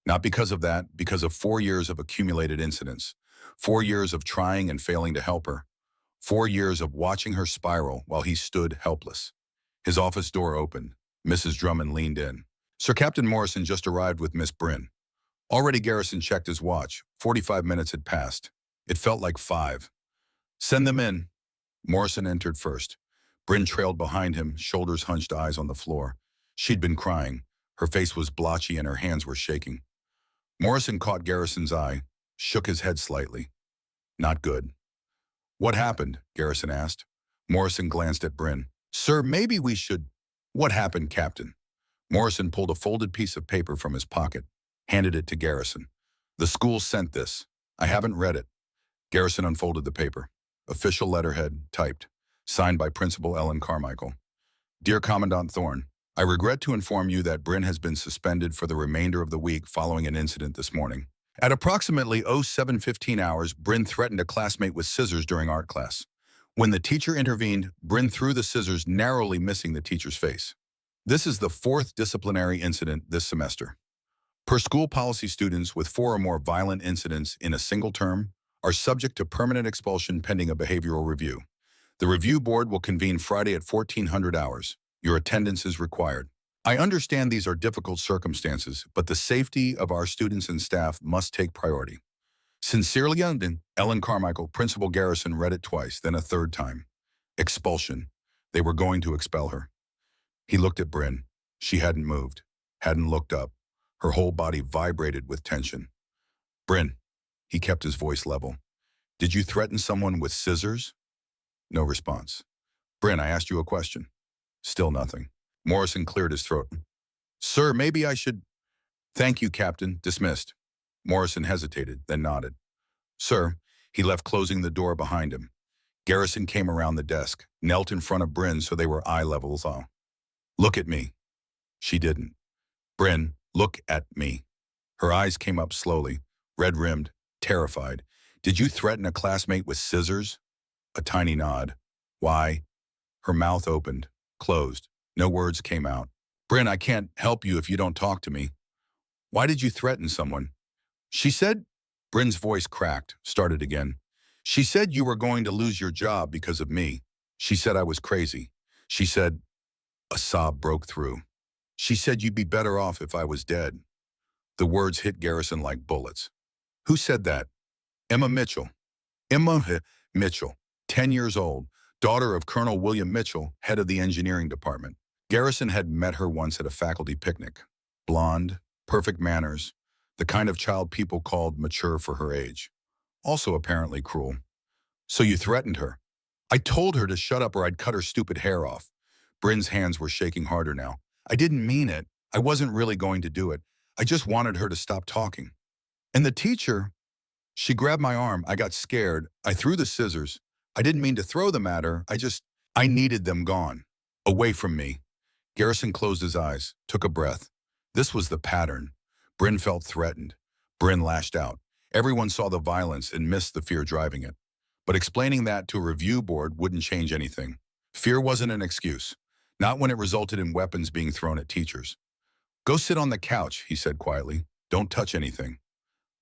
not because of that, because of 4 years of accumulated incidents. 4 years of trying and failing to help her. 4 years of watching her spiral while he stood helpless. His office door opened. Mrs. Drummond leaned in. Sir Captain Morrison just arrived with Miss Bryn. Already Garrison checked his watch. 45 minutes had passed. It felt like 5. Send them in. Morrison entered first. Bryn trailed behind him, shoulders hunched, eyes on the floor. She'd been crying. Her face was blotchy and her hands were shaking. Morrison caught Garrison's eye, shook his head slightly. Not good. What happened? Garrison asked. Morrison glanced at Bryn. Sir, maybe we should... What happened, Captain? Morrison pulled a folded piece of paper from his pocket, handed it to Garrison. The school sent this. I haven't read it. Garrison unfolded the paper. Official letterhead, typed. Signed by Principal Ellen Carmichael. Dear Commandant Thorne, I regret to inform you that Bryn has been suspended for the remainder of the week following an incident this morning. At approximately 07:15 hours, Bryn threatened a classmate with scissors during art class. When the teacher intervened, Bryn threw the scissors, narrowly missing the teacher's face. This is the 4th disciplinary incident this semester. Per school policy, students with 4 or more violent incidents in a single term are subject to permanent expulsion pending a behavioral review. The review board will convene Friday at 1400 hours. Your attendance is required. I understand these are difficult circumstances, but the safety of our students and staff must take priority. Sincerely, Ellen Carmichael. Principal Garrison read it twice, then a third time. Expulsion. They were going to expel her. He looked at Bryn. She hadn't moved, hadn't looked up. Her whole body vibrated with tension. Bryn, he kept his voice level. Did you threaten someone with scissors? No response. Bryn, I asked you a question. Still nothing. Morrison cleared his throat. Sir, maybe I should... Thank you, Captain. Dismissed. Morrison hesitated, then nodded. Sir, he left, closing the door behind him. Garrison came around the desk, knelt in front of Bryn so they were eye levels on. Look at me. She didn't. Bryn, look at me. Her eyes came up slowly, red-rimmed, terrified. Did you threaten a classmate with scissors? A tiny nod. Why? Her mouth opened, closed. No words came out. Bryn, I can't help you if you don't talk to me. Why did you threaten someone? She said... Bryn's voice cracked, started again. She said you were going to lose your job because of me. She said I was crazy. She said... A sob broke through. She said you'd be better off if I was dead. The words hit Garrison like bullets. Who said that? Emma Mitchell. Emma Mitchell, 10 years old, daughter of Colonel William Mitchell, head of the engineering department. Garrison had met her once at a faculty picnic. Blonde, perfect manners, the kind of child people called mature for her age. Also apparently cruel. So you threatened her. I told her to shut up or I'd cut her stupid hair off. Bryn's hands were shaking harder now. I didn't mean it. I wasn't really going to do it. I just wanted her to stop talking. And the teacher, she grabbed my arm. I got scared. I threw the scissors. I didn't mean to throw them at her. I needed them gone. Away from me. Garrison closed his eyes, took a breath. This was the pattern. Bryn felt threatened. Bryn lashed out. Everyone saw the violence and missed the fear driving it. But explaining that to a review board wouldn't change anything. Fear wasn't an excuse. Not when it resulted in weapons being thrown at teachers. Go sit on the couch, he said quietly. Don't touch anything.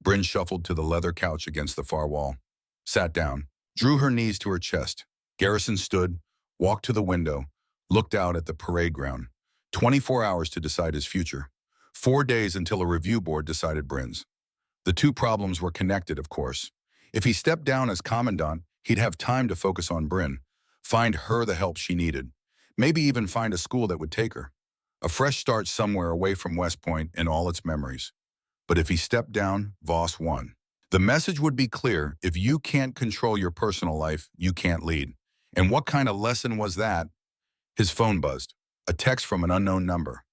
Bryn shuffled to the leather couch against the far wall. Sat down, drew her knees to her chest. Garrison stood, walked to the window, looked out at the parade ground. 24 hours to decide his future. 4 days until a review board decided Bryn's. The two problems were connected, of course. If he stepped down as commandant, he'd have time to focus on Bryn, find her the help she needed, maybe even find a school that would take her. A fresh start somewhere away from West Point and all its memories. But if he stepped down, Voss won. The message would be clear: if you can't control your personal life, you can't lead. And what kind of lesson was that? His phone buzzed. A text from an unknown number.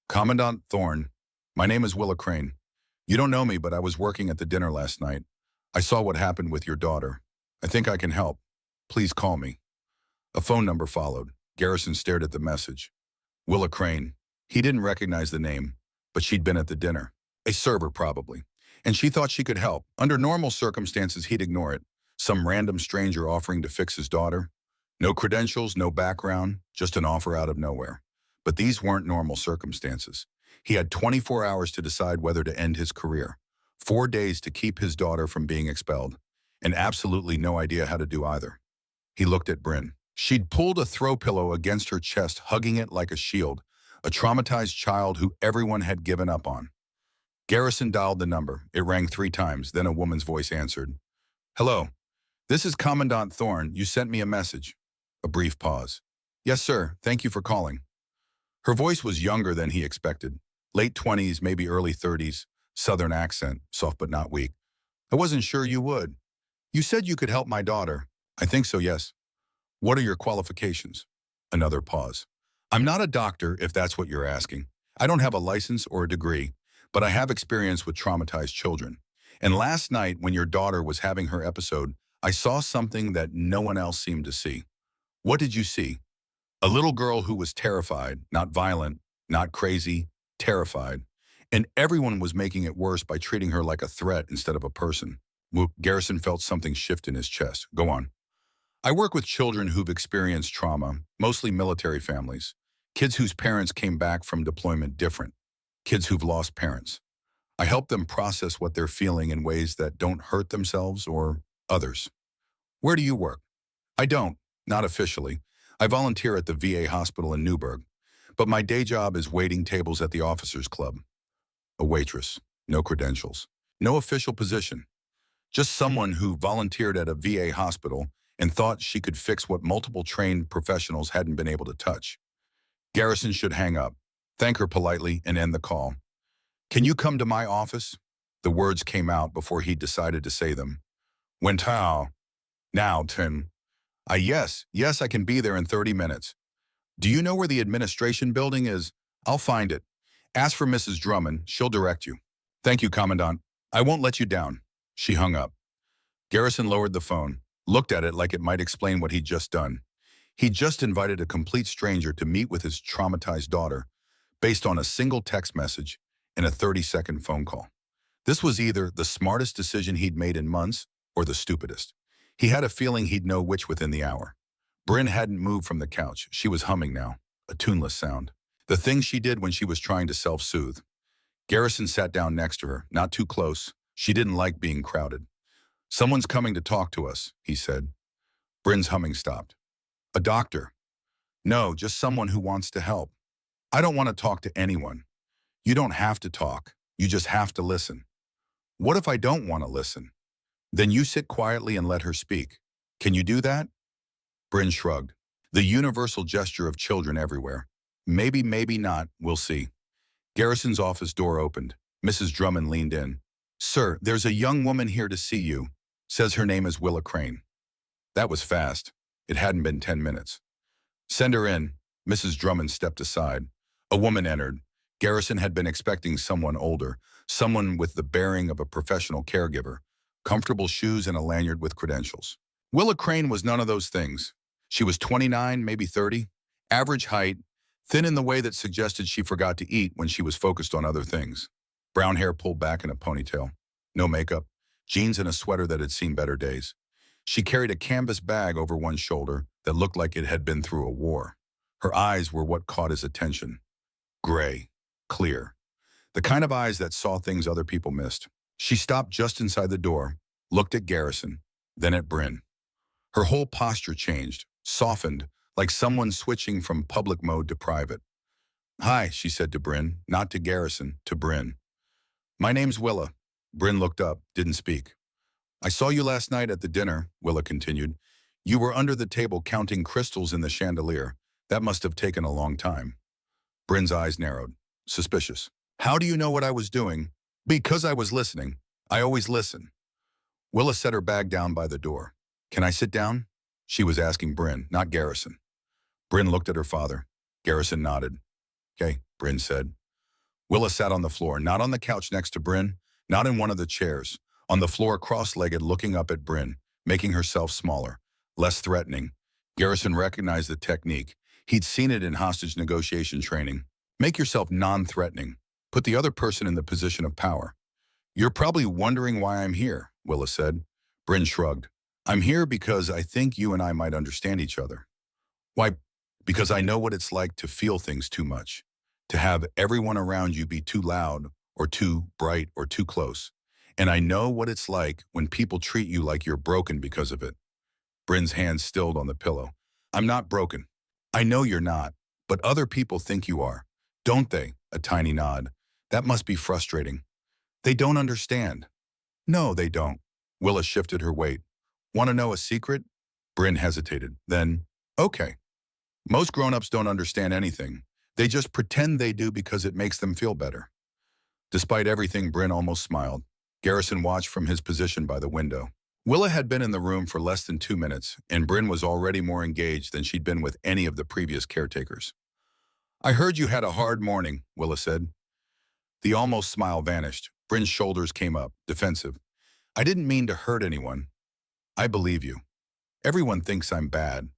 Commandant Thorne, My name is Willa Crane. You don't know me, but I was working at the dinner last night. I saw what happened with your daughter. I think I can help. Please call me. A phone number followed. Garrison stared at the message. Willa Crane. He didn't recognize the name, but she'd been at the dinner. A server, probably. And she thought she could help. Under normal circumstances, he'd ignore it. Some random stranger offering to fix his daughter. No credentials, no background, just an offer out of nowhere. But these weren't normal circumstances. He had 24 hours to decide whether to end his career, 4 days to keep his daughter from being expelled, and absolutely no idea how to do either. He looked at Bryn. She'd pulled a throw pillow against her chest, hugging it like a shield, a traumatized child who everyone had given up on. Garrison dialed the number. It rang 3 times, then a woman's voice answered. Hello, this is Commandant Thorne. You sent me a message. A brief pause. Yes, sir. Thank you for calling. Her voice was younger than he expected. Late 20s, maybe early 30s, southern accent, soft but not weak. I wasn't sure you would. You said you could help my daughter. I think so, yes. What are your qualifications? Another pause. I'm not a doctor, if that's what you're asking. I don't have a license or a degree, but I have experience with traumatized children. And last night, when your daughter was having her episode, I saw something that no one else seemed to see. What did you see? A little girl who was terrified, not violent, not crazy, terrified. And everyone was making it worse by treating her like a threat instead of a person. Garrison felt something shift in his chest. Go on. I work with children who've experienced trauma, mostly military families. Kids whose parents came back from deployment different. Kids who've lost parents. I help them process what they're feeling in ways that don't hurt themselves or others. Where do you work? I don't, not officially. I volunteer at the VA hospital in Newburgh, but my day job is waiting tables at the officers' club. A waitress, no credentials, no official position. Just someone who volunteered at a VA hospital and thought she could fix what multiple trained professionals hadn't been able to touch. Garrison should hang up, thank her politely, and end the call. Can you come to my office? The words came out before he decided to say them. When how? Now, Tim. Yes, I can be there in 30 minutes. Do you know where the administration building is? I'll find it. Ask for Mrs. Drummond. She'll direct you. Thank you, Commandant. I won't let you down. She hung up. Garrison lowered the phone, looked at it like it might explain what he'd just done. He'd just invited a complete stranger to meet with his traumatized daughter based on a single text message and a 30-second phone call. This was either the smartest decision he'd made in months or the stupidest. He had a feeling he'd know which within the hour. Bryn hadn't moved from the couch. She was humming now, a tuneless sound. The thing she did when she was trying to self-soothe. Garrison sat down next to her, not too close. She didn't like being crowded. Someone's coming to talk to us, he said. Bryn's humming stopped. A doctor? No, just someone who wants to help. I don't want to talk to anyone. You don't have to talk. You just have to listen. What if I don't want to listen? Then you sit quietly and let her speak. Can you do that? Bryn shrugged. The universal gesture of children everywhere. Maybe, maybe not. We'll see. Garrison's office door opened. Mrs. Drummond leaned in. Sir, there's a young woman here to see you. Says her name is Willa Crane. That was fast. It hadn't been 10 minutes. Send her in. Mrs. Drummond stepped aside. A woman entered. Garrison had been expecting someone older, someone with the bearing of a professional caregiver, comfortable shoes and a lanyard with credentials. Willa Crane was none of those things. She was 29, maybe 30, average height, thin in the way that suggested she forgot to eat when she was focused on other things. Brown hair pulled back in a ponytail. No makeup. Jeans and a sweater that had seen better days. She carried a canvas bag over one shoulder that looked like it had been through a war. Her eyes were what caught his attention. Gray. Clear. The kind of eyes that saw things other people missed. She stopped just inside the door, looked at Garrison, then at Bryn. Her whole posture changed, softened, like someone switching from public mode to private. Hi, she said to Bryn, not to Garrison, to Bryn. My name's Willa. Bryn looked up, didn't speak. I saw you last night at the dinner, Willa continued. You were under the table counting crystals in the chandelier. That must have taken a long time. Bryn's eyes narrowed. Suspicious. How do you know what I was doing? Because I was listening. I always listen. Willa set her bag down by the door. Can I sit down? She was asking Bryn, not Garrison. Bryn looked at her father. Garrison nodded. Okay, Bryn said. Willa sat on the floor, not on the couch next to Bryn, not in one of the chairs. On the floor, cross-legged, looking up at Bryn, making herself smaller, less threatening. Garrison recognized the technique. He'd seen it in hostage negotiation training. Make yourself non-threatening. Put the other person in the position of power. You're probably wondering why I'm here, Willa said. Bryn shrugged. I'm here because I think you and I might understand each other. Why? Because I know what it's like to feel things too much, to have everyone around you be too loud or too bright or too close. And I know what it's like when people treat you like you're broken because of it. Bryn's hand stilled on the pillow. I'm not broken. I know you're not, but other people think you are. Don't they? A tiny nod. That must be frustrating. They don't understand. No, they don't. Willa shifted her weight. Want to know a secret? Bryn hesitated. Then, okay. Most grown-ups don't understand anything. They just pretend they do because it makes them feel better. Despite everything, Bryn almost smiled. Garrison watched from his position by the window. Willa had been in the room for less than 2 minutes, and Bryn was already more engaged than she'd been with any of the previous caretakers. I heard you had a hard morning, Willa said. The almost smile vanished. Bryn's shoulders came up, defensive. I didn't mean to hurt anyone. I believe you. Everyone thinks I'm bad.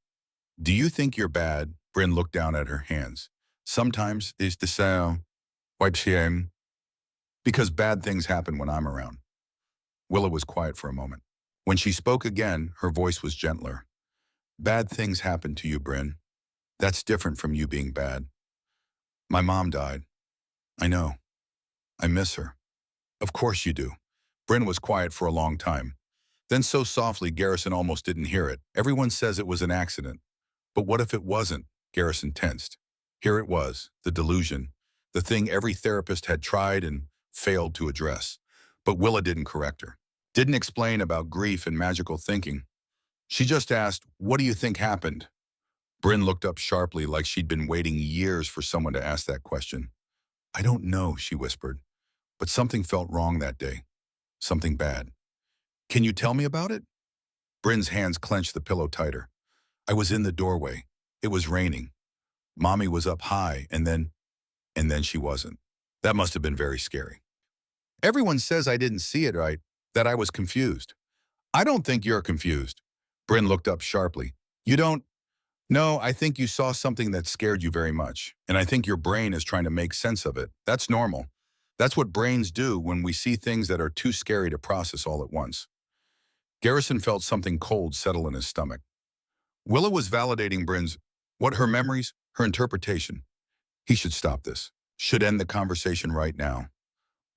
Do you think you're bad? Bryn looked down at her hands. Sometimes it's the sound. Because bad things happen when I'm around. Willa was quiet for a moment. When she spoke again, her voice was gentler. Bad things happen to you, Bryn. That's different from you being bad. My mom died. I know. I miss her. Of course you do. Bryn was quiet for a long time. Then so softly, Garrison almost didn't hear it. Everyone says it was an accident. But what if it wasn't? Garrison tensed. Here it was, the delusion, the thing every therapist had tried and failed to address. But Willa didn't correct her. Didn't explain about grief and magical thinking. She just asked, what do you think happened? Bryn looked up sharply like she'd been waiting years for someone to ask that question. I don't know, she whispered. But something felt wrong that day. Something bad. Can you tell me about it? Bryn's hands clenched the pillow tighter. I was in the doorway. It was raining. Mommy was up high, and then she wasn't. That must have been very scary. Everyone says I didn't see it right, that I was confused. I don't think you're confused. Bryn looked up sharply. You don't? No, I think you saw something that scared you very much, and I think your brain is trying to make sense of it. That's normal. That's what brains do when we see things that are too scary to process all at once. Garrison felt something cold settle in his stomach. Willa was validating Bryn's, her memories, her interpretation. He should stop this. Should end the conversation right now.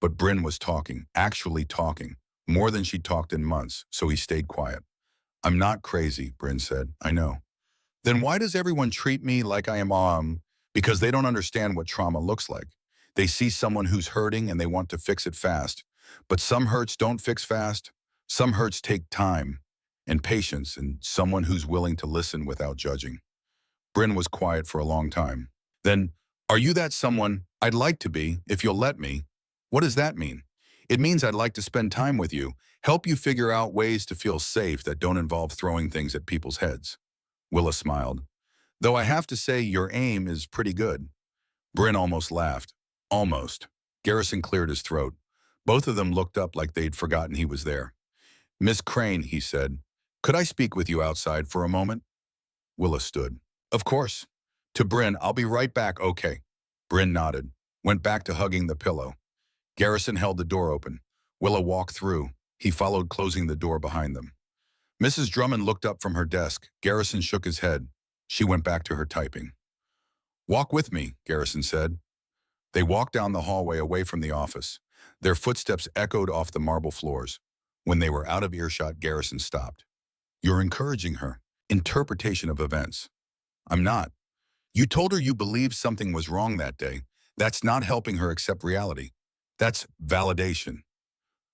But Bryn was talking, actually talking, more than she'd talked in months, so he stayed quiet. I'm not crazy, Bryn said. I know. Then why does everyone treat me like I am? Because they don't understand what trauma looks like. They see someone who's hurting and they want to fix it fast. But some hurts don't fix fast. Some hurts take time and patience and someone who's willing to listen without judging. Bryn was quiet for a long time. Then, are you that someone? I'd like to be, if you'll let me. What does that mean? It means I'd like to spend time with you, help you figure out ways to feel safe that don't involve throwing things at people's heads. Willa smiled. Though I have to say your aim is pretty good. Bryn almost laughed. Almost. Garrison cleared his throat. Both of them looked up like they'd forgotten he was there. Miss Crane, he said, could I speak with you outside for a moment? Willa stood. Of course. To Bryn, I'll be right back, okay. Bryn nodded, went back to hugging the pillow. Garrison held the door open. Willa walked through. He followed, closing the door behind them. Mrs. Drummond looked up from her desk. Garrison shook his head. She went back to her typing. Walk with me, Garrison said. They walked down the hallway away from the office. Their footsteps echoed off the marble floors. When they were out of earshot, Garrison stopped. You're encouraging her. Interpretation of events. I'm not. You told her you believed something was wrong that day. That's not helping her accept reality. That's validation.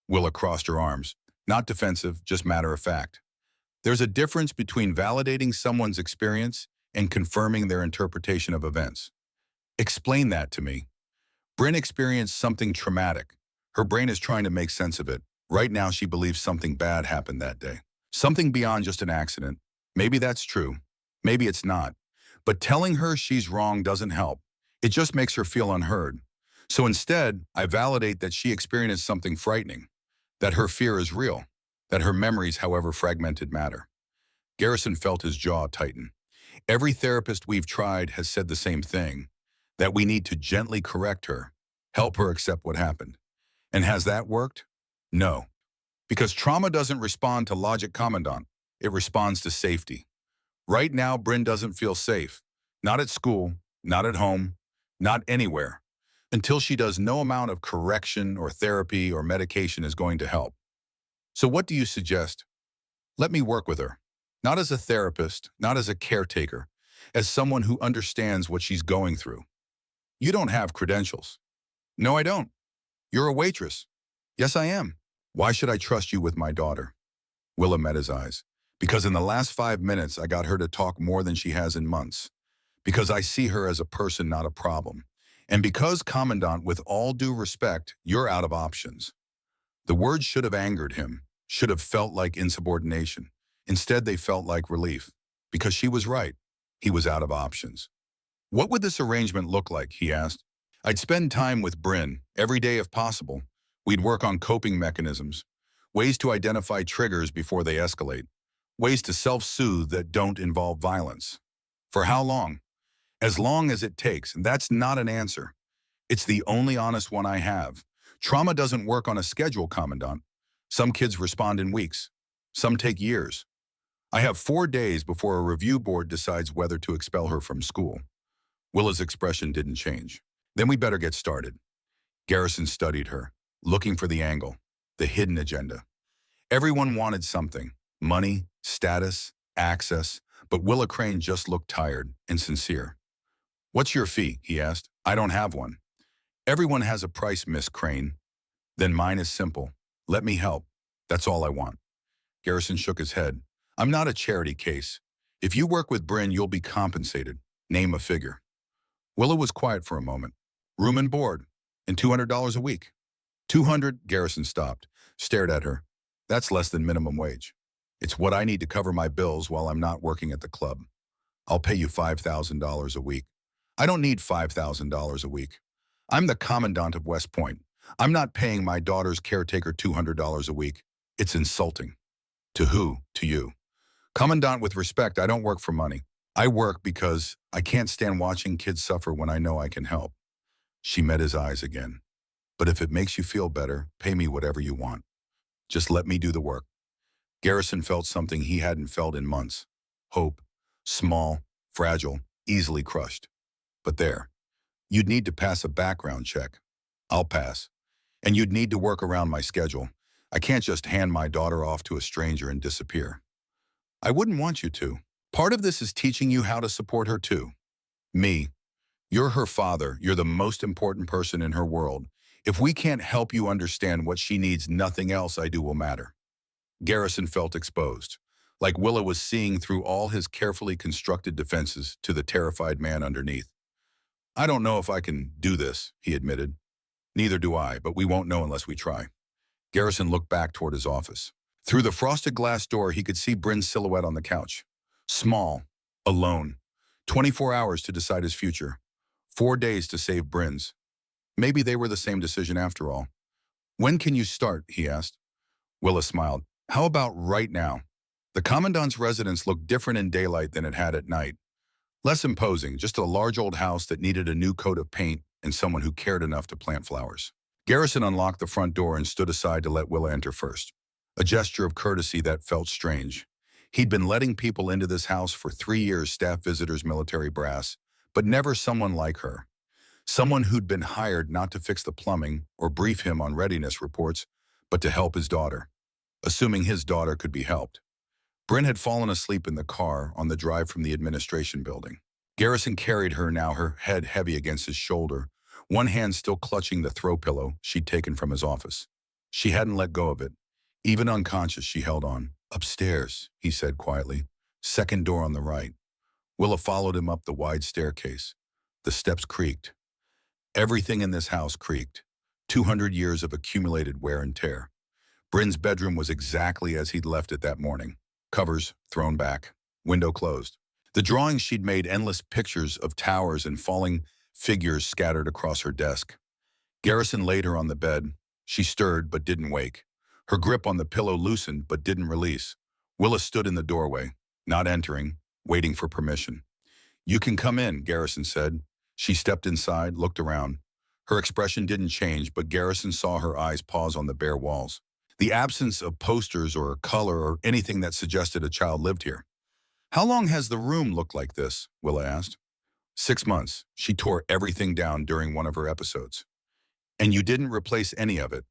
Willa crossed her arms. Not defensive, just matter of fact. There's a difference between validating someone's experience and confirming their interpretation of events. Explain that to me. Bryn experienced something traumatic. Her brain is trying to make sense of it. Right now, she believes something bad happened that day. Something beyond just an accident. Maybe that's true. Maybe it's not. But telling her she's wrong doesn't help. It just makes her feel unheard. So instead, I validate that she experienced something frightening, that her fear is real, that her memories, however fragmented, matter. Garrison felt his jaw tighten. Every therapist we've tried has said the same thing, that we need to gently correct her, help her accept what happened. And has that worked? No. Because trauma doesn't respond to logic, Commandant. It responds to safety. Right now, Bryn doesn't feel safe. Not at school, not at home, not anywhere. Until she does, no amount of correction or therapy or medication is going to help. So what do you suggest? Let me work with her. Not as a therapist, not as a caretaker, as someone who understands what she's going through. You don't have credentials. No, I don't. You're a waitress. Yes, I am. Why should I trust you with my daughter? Willa met his eyes. Because in the last 5 minutes, I got her to talk more than she has in months. Because I see her as a person, not a problem. And because, Commandant, with all due respect, you're out of options. The words should have angered him, should have felt like insubordination. Instead, they felt like relief. Because she was right. He was out of options. What would this arrangement look like, he asked. I'd spend time with Bryn, every day if possible. We'd work on coping mechanisms, ways to identify triggers before they escalate, ways to self-soothe that don't involve violence. For how long? As long as it takes, and that's not an answer. It's the only honest one I have. Trauma doesn't work on a schedule, Commandant. Some kids respond in weeks. Some take years. I have 4 days before a review board decides whether to expel her from school. Willa's expression didn't change. Then we better get started. Garrison studied her, looking for the angle, the hidden agenda. Everyone wanted something, money, status, access, but Willa Crane just looked tired and sincere. What's your fee? He asked. I don't have one. Everyone has a price, Miss Crane. Then mine is simple. Let me help. That's all I want. Garrison shook his head. I'm not a charity case. If you work with Bryn, you'll be compensated. Name a figure. Willa was quiet for a moment. Room and board, and $200 a week. 200, Garrison stopped, stared at her. That's less than minimum wage. It's what I need to cover my bills while I'm not working at the club. I'll pay you $5,000 a week. I don't need $5,000 a week. I'm the Commandant of West Point. I'm not paying my daughter's caretaker $200 a week. It's insulting. To who? To you. Commandant, with respect, I don't work for money. I work because I can't stand watching kids suffer when I know I can help. She met his eyes again. But if it makes you feel better, pay me whatever you want. Just let me do the work. Garrison felt something he hadn't felt in months. Hope. Small, fragile, easily crushed. But there. You'd need to pass a background check. I'll pass. And you'd need to work around my schedule. I can't just hand my daughter off to a stranger and disappear. I wouldn't want you to. Part of this is teaching you how to support her too. Me. You're her father. You're the most important person in her world. If we can't help you understand what she needs, nothing else I do will matter. Garrison felt exposed, like Willa was seeing through all his carefully constructed defenses to the terrified man underneath. I don't know if I can do this, he admitted. Neither do I, but we won't know unless we try. Garrison looked back toward his office. Through the frosted glass door, he could see Bryn's silhouette on the couch. Small, alone, 24 hours to decide his future, 4 days to save Bryn's. Maybe they were the same decision after all. When can you start? He asked. Willa smiled. How about right now? The Commandant's residence looked different in daylight than it had at night. Less imposing, just a large old house that needed a new coat of paint and someone who cared enough to plant flowers. Garrison unlocked the front door and stood aside to let Willa enter first. A gesture of courtesy that felt strange. He'd been letting people into this house for 3 years, staff visitors, military brass, but never someone like her. Someone who'd been hired not to fix the plumbing or brief him on readiness reports, but to help his daughter, assuming his daughter could be helped. Bryn had fallen asleep in the car on the drive from the administration building. Garrison carried her now, her head heavy against his shoulder, one hand still clutching the throw pillow she'd taken from his office. She hadn't let go of it. Even unconscious, she held on. Upstairs, he said quietly. Second door on the right. Willa followed him up the wide staircase. The steps creaked. Everything in this house creaked. 200 years of accumulated wear and tear. Bryn's bedroom was exactly as he'd left it that morning. Covers thrown back, window closed. The drawings she'd made, endless pictures of towers and falling figures scattered across her desk. Garrison laid her on the bed. She stirred but didn't wake. Her grip on the pillow loosened but didn't release. Willa stood in the doorway, not entering, waiting for permission. "You can come in," Garrison said. She stepped inside, looked around. Her expression didn't change, but Garrison saw her eyes pause on the bare walls. The absence of posters or color or anything that suggested a child lived here. "How long has the room looked like this?" Willa asked. 6 months. She tore everything down during one of her episodes. "And you didn't replace any of it?"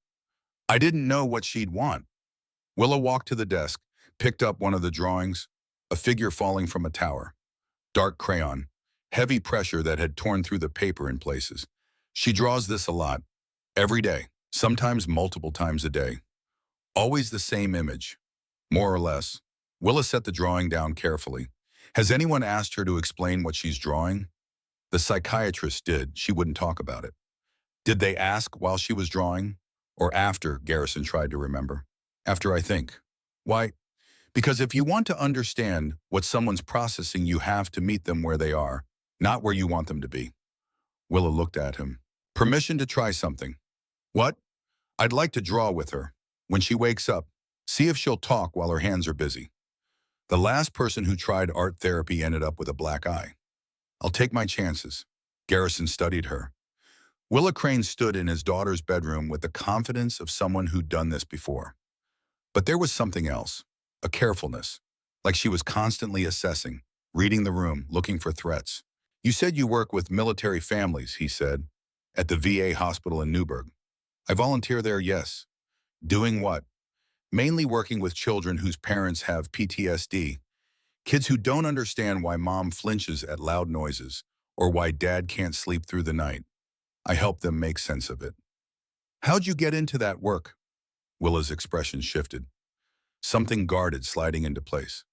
"I didn't know what she'd want." Willa walked to the desk, picked up one of the drawings, a figure falling from a tower. Dark crayon, heavy pressure that had torn through the paper in places. "She draws this a lot. Every day, sometimes multiple times a day. Always the same image, more or less." Willa set the drawing down carefully. "Has anyone asked her to explain what she's drawing?" "The psychiatrist did. She wouldn't talk about it." "Did they ask while she was drawing? Or after?" Garrison tried to remember. "After, I think." "Why?" "Because if you want to understand what someone's processing, you have to meet them where they are, not where you want them to be." Willa looked at him. "Permission to try something." "What?" "I'd like to draw with her. When she wakes up, see if she'll talk while her hands are busy. The last person who tried art therapy ended up with a black eye." "I'll take my chances." Garrison studied her. Willa Crane stood in his daughter's bedroom with the confidence of someone who'd done this before. But there was something else, a carefulness, like she was constantly assessing, reading the room, looking for threats. "You said you work with military families," he said, "at the VA hospital in Newburgh." "I volunteer there, yes." "Doing what?" "Mainly working with children whose parents have PTSD, kids who don't understand why mom flinches at loud noises or why dad can't sleep through the night. I help them make sense of it." "How'd you get into that work?" Willa's expression shifted. Something guarded sliding into place.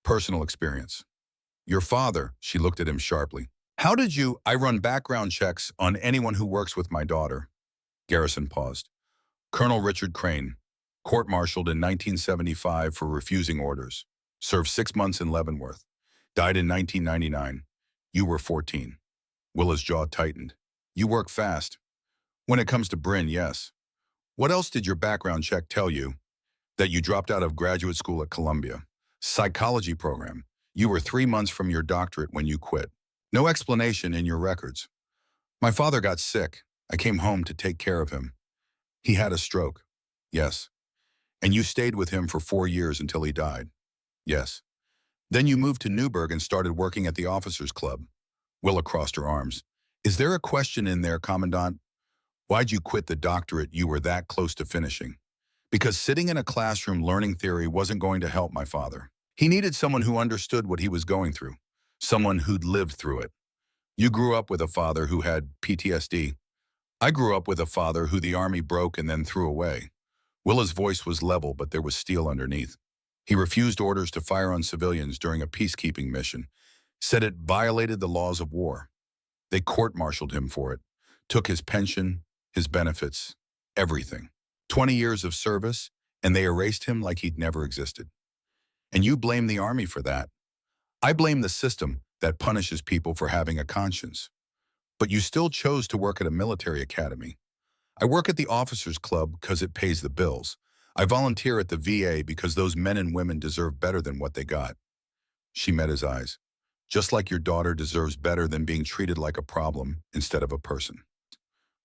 "Personal experience." "Your father," she looked at him sharply. "How did you—" "I run background checks on anyone who works with my daughter." Garrison paused. "Colonel Richard Crane, court-martialed in 1975 for refusing orders. Served 6 months in Leavenworth. Died in 1999. You were 14. Willa's jaw tightened. "You work fast." "When it comes to Bryn, yes." "What else did your background check tell you?" "That you dropped out of graduate school at Columbia. Psychology program. You were 3 months from your doctorate when you quit. No explanation in your records." "My father got sick. I came home to take care of him." "He had a stroke." "Yes." "And you stayed with him for 4 years until he died." "Yes." "Then you moved to Newburgh and started working at the officers' club." Willa crossed her arms. "Is there a question in there, Commandant? Why'd you quit the doctorate you were that close to finishing?" "Because sitting in a classroom learning theory wasn't going to help my father. He needed someone who understood what he was going through, someone who'd lived through it." "You grew up with a father who had PTSD. I grew up with a father who the Army broke and then threw away." Willa's voice was level, but there was steel underneath. "He refused orders to fire on civilians during a peacekeeping mission, said it violated the laws of war. They court-martialed him for it, took his pension, his benefits, everything. 20 years of service, and they erased him like he'd never existed. And you blame the Army for that. I blame the system that punishes people for having a conscience. But you still chose to work at a military academy." "I work at the officers' club because it pays the bills. I volunteer at the VA because those men and women deserve better than what they got." She met his eyes. "Just like your daughter deserves better than being treated like a problem instead of a person."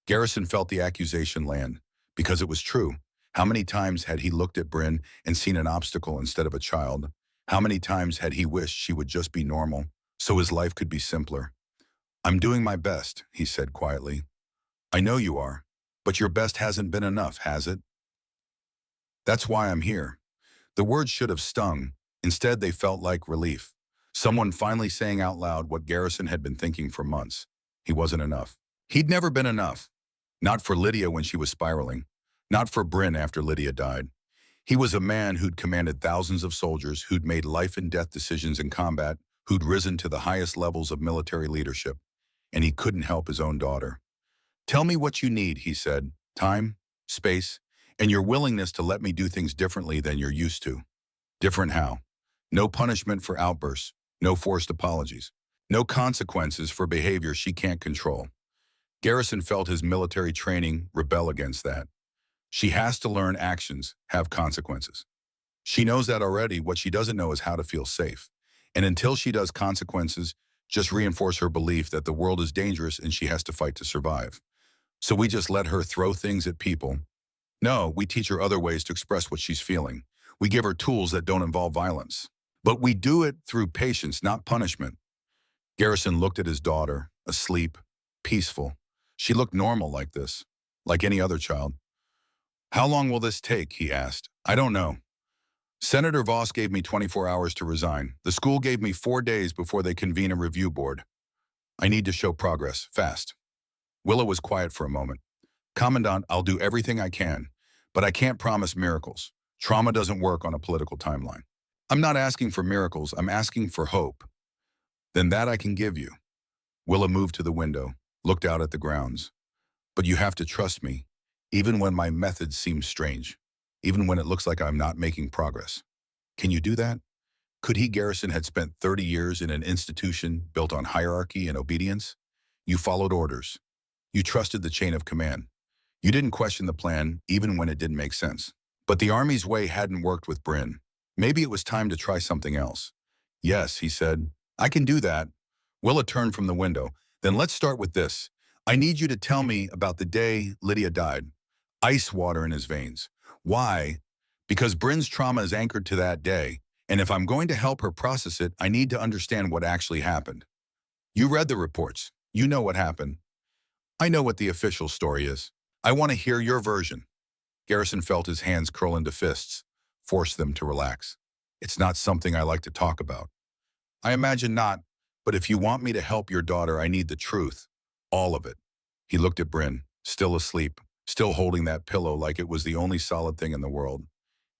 Garrison felt the accusation land, because it was true. How many times had he looked at Bryn and seen an obstacle instead of a child? How many times had he wished she would just be normal, so his life could be simpler? "I'm doing my best," he said quietly. "I know you are, but your best hasn't been enough, has it? That's why I'm here." The words should have stung. Instead, they felt like relief. Someone finally saying out loud what Garrison had been thinking for months. He wasn't enough. He'd never been enough. Not for Lydia when she was spiraling. Not for Bryn after Lydia died. He was a man who'd commanded thousands of soldiers, who'd made life and death decisions in combat, who'd risen to the highest levels of military leadership. And he couldn't help his own daughter. "Tell me what you need," he said. "Time, space, and your willingness to let me do things differently than you're used to." "Different how?" "No punishment for outbursts, no forced apologies, no consequences for behavior she can't control." Garrison felt his military training rebel against that. She has to learn actions have consequences. She knows that already. What she doesn't know is how to feel safe. And until she does, consequences just reinforce her belief that the world is dangerous and she has to fight to survive. So we just let her throw things at people. No, we teach her other ways to express what she's feeling. We give her tools that don't involve violence. But we do it through patience, not punishment. Garrison looked at his daughter, asleep, peaceful. She looked normal like this, like any other child. How long will this take? He asked. I don't know. Senator Voss gave me 24 hours to resign. The school gave me 4 days before they convene a review board. I need to show progress, fast. Willa was quiet for a moment. Commandant, I'll do everything I can, but I can't promise miracles. Trauma doesn't work on a political timeline. I'm not asking for miracles, I'm asking for hope. Then that I can give you. Willa moved to the window, looked out at the grounds. But you have to trust me, even when my methods seem strange, even when it looks like I'm not making progress. Can you do that? Could he, Garrison, had spent 30 years in an institution built on hierarchy and obedience? You followed orders. You trusted the chain of command. You didn't question the plan, even when it didn't make sense. But the Army's way hadn't worked with Bryn. Maybe it was time to try something else. Yes, he said, I can do that. Willa turned from the window. Then let's start with this. I need you to tell me about the day Lydia died. Ice water in his veins. Why? Because Bryn's trauma is anchored to that day, and if I'm going to help her process it, I need to understand what actually happened. You read the reports. You know what happened. I know what the official story is. I want to hear your version. Garrison felt his hands curl into fists, forced them to relax. It's not something I like to talk about. I imagine not, but if you want me to help your daughter, I need the truth. All of it. He looked at Bryn, still asleep, still holding that pillow like it was the only solid thing in the world.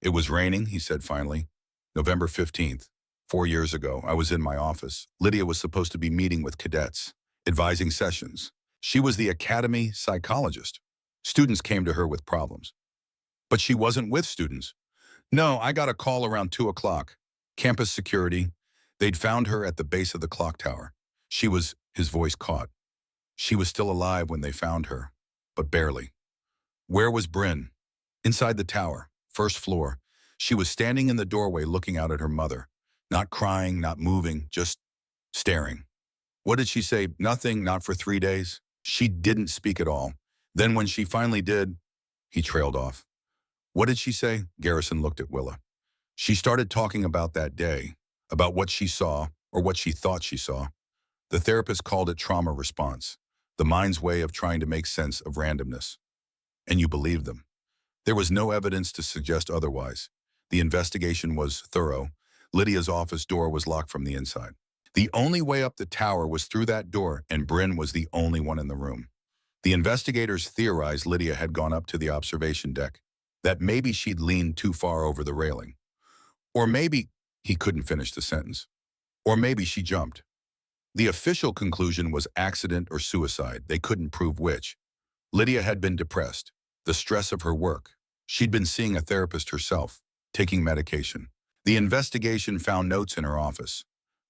It was raining, he said finally. November 15th, 4 years ago, I was in my office. Lydia was supposed to be meeting with cadets, advising sessions. She was the academy psychologist. Students came to her with problems. But she wasn't with students. No, I got a call around 2 o'clock. Campus security. They'd found her at the base of the clock tower. His voice caught. She was still alive when they found her, but barely. Where was Bryn? Inside the tower, first floor. She was standing in the doorway looking out at her mother. Not crying, not moving, just staring. What did she say? Nothing, not for 3 days. She didn't speak at all. Then when she finally did, he trailed off. What did she say? Garrison looked at Willa. She started talking about that day, about what she saw, or what she thought she saw. The therapist called it trauma response, the mind's way of trying to make sense of randomness. And you believed them. There was no evidence to suggest otherwise. The investigation was thorough. Lydia's office door was locked from the inside. The only way up the tower was through that door, and Bryn was the only one in the room. The investigators theorized Lydia had gone up to the observation deck, that maybe she'd leaned too far over the railing. Or maybe, he couldn't finish the sentence. Or maybe she jumped. The official conclusion was accident or suicide. They couldn't prove which. Lydia had been depressed, the stress of her work. She'd been seeing a therapist herself, taking medication. The investigation found notes in her office.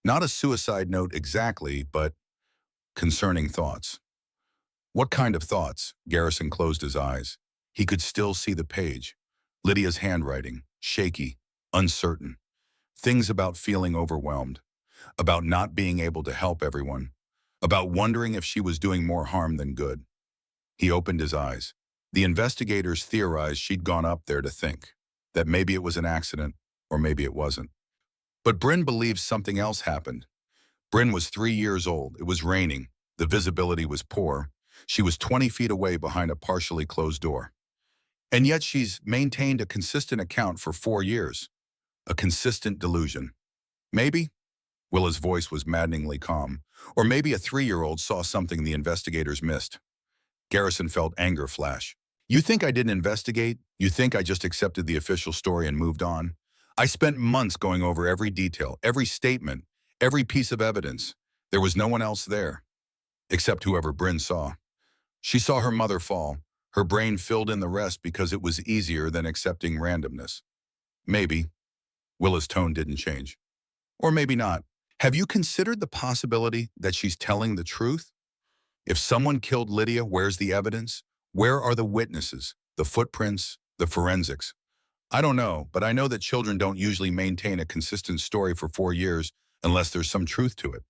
Not a suicide note exactly, but concerning thoughts. What kind of thoughts? Garrison closed his eyes. He could still see the page. Lydia's handwriting, shaky, uncertain. Things about feeling overwhelmed, about not being able to help everyone, about wondering if she was doing more harm than good. He opened his eyes. The investigators theorized she'd gone up there to think, that maybe it was an accident, or maybe it wasn't. But Bryn believes something else happened. Bryn was 3 years old. It was raining. The visibility was poor. She was 20 feet away behind a partially closed door. And yet she's maintained a consistent account for 4 years. A consistent delusion. Maybe, Willa's voice was maddeningly calm, or maybe a 3-year-old saw something the investigators missed. Garrison felt anger flash. You think I didn't investigate? You think I just accepted the official story and moved on? I spent months going over every detail, every statement, every piece of evidence. There was no one else there, except whoever Bryn saw. She saw her mother fall. Her brain filled in the rest because it was easier than accepting randomness. Maybe. Willa's tone didn't change. Or maybe not. Have you considered the possibility that she's telling the truth? If someone killed Lydia, where's the evidence? Where are the witnesses, the footprints, the forensics? I don't know, but I know that children don't usually maintain a consistent story for 4 years unless there's some truth to it.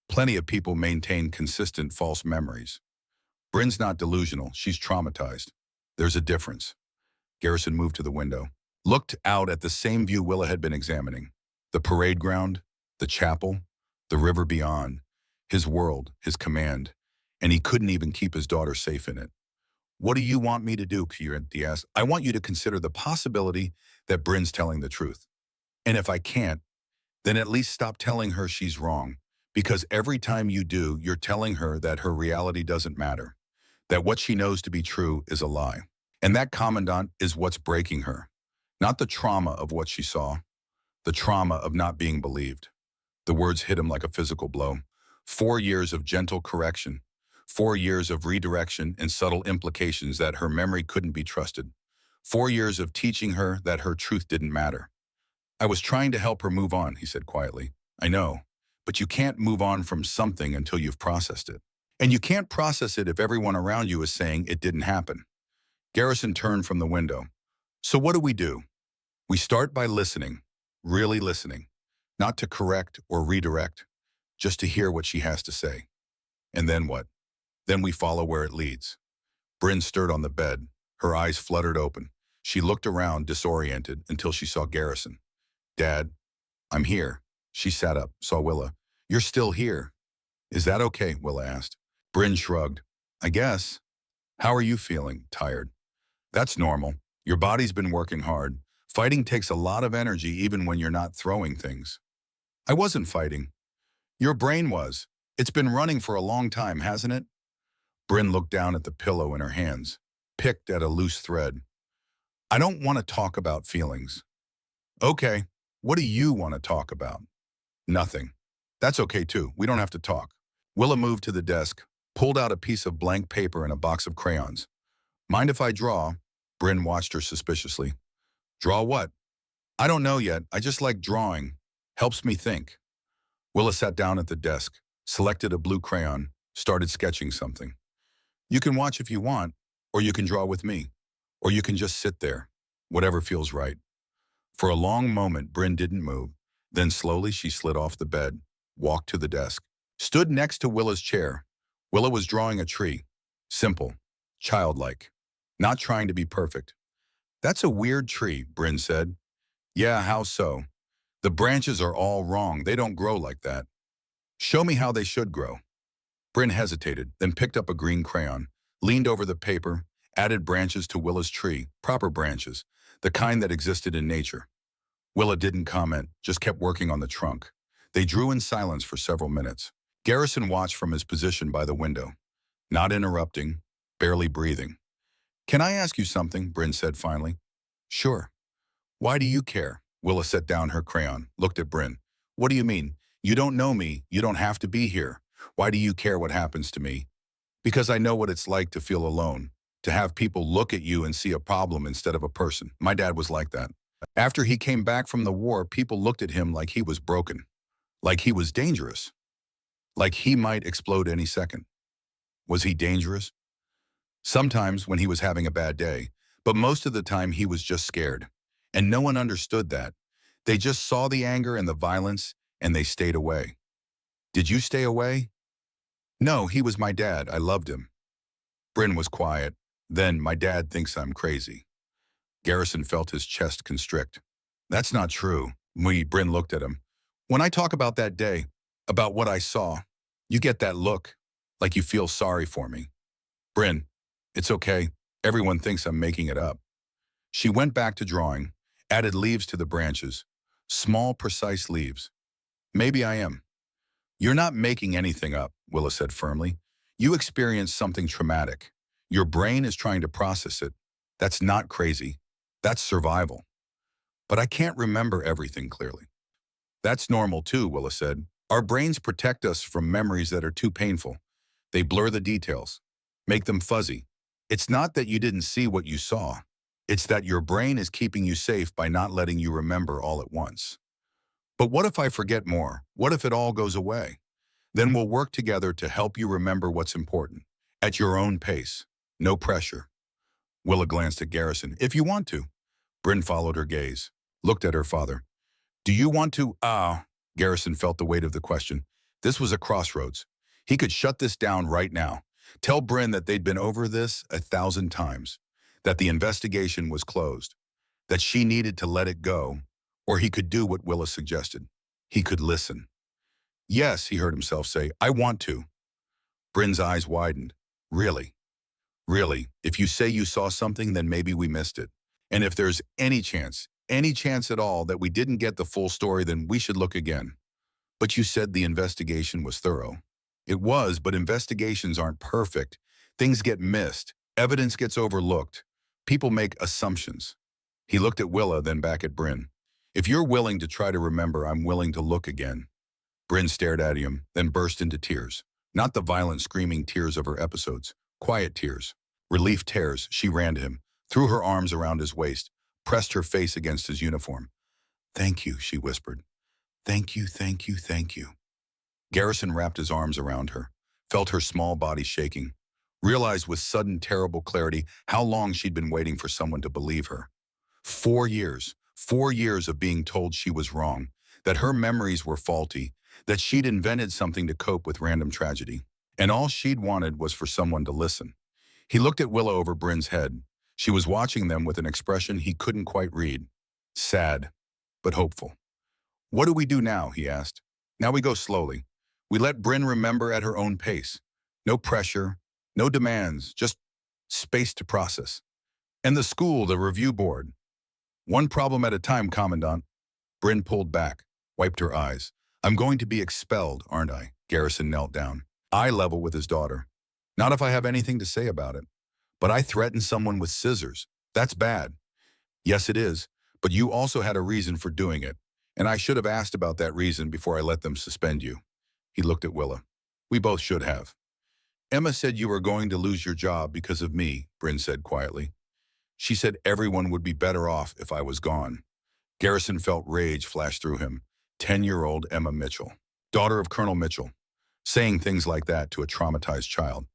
Plenty of people maintain consistent false memories. Bryn's not delusional, she's traumatized. There's a difference. Garrison moved to the window, looked out at the same view Willa had been examining. The parade ground, the chapel, the river beyond, his world, his command, and he couldn't even keep his daughter safe in it. What do you want me to do, Chianti asked. I want you to consider the possibility that Bryn's telling the truth. And if I can't, then at least stop telling her she's wrong. Because every time you do, you're telling her that her reality doesn't matter, that what she knows to be true is a lie. And that, Commandant, is what's breaking her. Not the trauma of what she saw, the trauma of not being believed. The words hit him like a physical blow. 4 years of gentle correction, 4 years of redirection and subtle implications that her memory couldn't be trusted. 4 years of teaching her that her truth didn't matter. I was trying to help her move on, he said quietly. I know, but you can't move on from something until you've processed it. And you can't process it if everyone around you is saying it didn't happen. Garrison turned from the window. So what do? We start by listening, really listening, not to correct or redirect, just to hear what she has to say. And then what? Then we follow where it leads. Bryn stirred on the bed, her eyes fluttered open. She looked around, disoriented, until she saw Garrison. Dad, I'm here. She sat up, saw Willa. You're still here. Is that okay? Willa asked. Bryn shrugged. I guess. How are you feeling? Tired. That's normal. Your body's been working hard. Fighting takes a lot of energy even when you're not throwing things. I wasn't fighting. Your brain was. It's been running for a long time, hasn't it? Bryn looked down at the pillow in her hands, picked at a loose thread. I don't want to talk about feelings. Okay, what do you want to talk about? Nothing. That's okay too, we don't have to talk. Willa moved to the desk, pulled out a piece of blank paper and a box of crayons. Mind if I draw? Bryn watched her suspiciously. Draw what? I don't know yet, I just like drawing. Helps me think. Willa sat down at the desk, selected a blue crayon, started sketching something. You can watch if you want, or you can draw with me, or you can just sit there, whatever feels right. For a long moment, Bryn didn't move. Then slowly she slid off the bed, walked to the desk, stood next to Willa's chair. Willa was drawing a tree. Simple, childlike, not trying to be perfect. That's a weird tree, Bryn said. Yeah, how so? The branches are all wrong. They don't grow like that. Show me how they should grow. Bryn hesitated, then picked up a green crayon, leaned over the paper, added branches to Willa's tree, proper branches, the kind that existed in nature. Willa didn't comment, just kept working on the trunk. They drew in silence for several minutes. Garrison watched from his position by the window, not interrupting, barely breathing. Can I ask you something? Bryn said finally. Sure. Why do you care? Willa set down her crayon, looked at Bryn. What do you mean? You don't know me. You don't have to be here. Why do you care what happens to me? Because I know what it's like to feel alone, to have people look at you and see a problem instead of a person. My dad was like that. After he came back from the war, people looked at him like he was broken, like he was dangerous, like he might explode any second. Was he dangerous? Sometimes when he was having a bad day, but most of the time he was just scared. And no one understood that. They just saw the anger and the violence, and they stayed away. Did you stay away? No, he was my dad. I loved him. Bryn was quiet. Then, my dad thinks I'm crazy. Garrison felt his chest constrict. That's not true. Bryn looked at him. When I talk about that day, about what I saw, you get that look, like you feel sorry for me. Bryn, it's okay. Everyone thinks I'm making it up. She went back to drawing, added leaves to the branches. Small, precise leaves. Maybe I am. You're not making anything up, Willa said firmly. You experienced something traumatic. Your brain is trying to process it. That's not crazy. That's survival. But I can't remember everything clearly. That's normal too, Willa said. Our brains protect us from memories that are too painful. They blur the details, make them fuzzy. It's not that you didn't see what you saw. It's that your brain is keeping you safe by not letting you remember all at once. But what if I forget more? What if it all goes away? Then we'll work together to help you remember what's important. At your own pace. No pressure. Willa glanced at Garrison. If you want to. Bryn followed her gaze. Looked at her father. Do you want to? Garrison felt the weight of the question. This was a crossroads. He could shut this down right now. Tell Bryn that they'd been over this 1,000 times. That the investigation was closed. That she needed to let it go. Or he could do what Willa suggested. He could listen. Yes, he heard himself say, I want to. Bryn's eyes widened. Really? Really? If you say you saw something, then maybe we missed it. And if there's any chance at all that we didn't get the full story, then we should look again. But you said the investigation was thorough. It was, but investigations aren't perfect. Things get missed. Evidence gets overlooked. People make assumptions. He looked at Willa, then back at Bryn. If you're willing to try to remember, I'm willing to look again. Bryn stared at him, then burst into tears. Not the violent screaming tears of her episodes. Quiet tears. Relief tears. She ran to him, threw her arms around his waist, pressed her face against his uniform. Thank you, she whispered. Thank you, thank you, thank you. Garrison wrapped his arms around her, felt her small body shaking, realized with sudden terrible clarity how long she'd been waiting for someone to believe her. 4 years of being told she was wrong, that her memories were faulty, that she'd invented something to cope with random tragedy. And all she'd wanted was for someone to listen. He looked at Willa over Bryn's head. She was watching them with an expression he couldn't quite read. Sad, but hopeful. What do we do now, he asked. Now we go slowly. We let Bryn remember at her own pace. No pressure, no demands, just space to process. And the school, the review board. One problem at a time, Commandant. Bryn pulled back, wiped her eyes. I'm going to be expelled, aren't I? Garrison knelt down, eye level with his daughter. Not if I have anything to say about it. But I threatened someone with scissors. That's bad. Yes, it is. But you also had a reason for doing it. And I should have asked about that reason before I let them suspend you. He looked at Willa. We both should have. Emma said you were going to lose your job because of me, Bryn said quietly. She said everyone would be better off if I was gone. Garrison felt rage flash through him. 10-year-old Emma Mitchell, daughter of Colonel Mitchell, saying things like that to a traumatized child.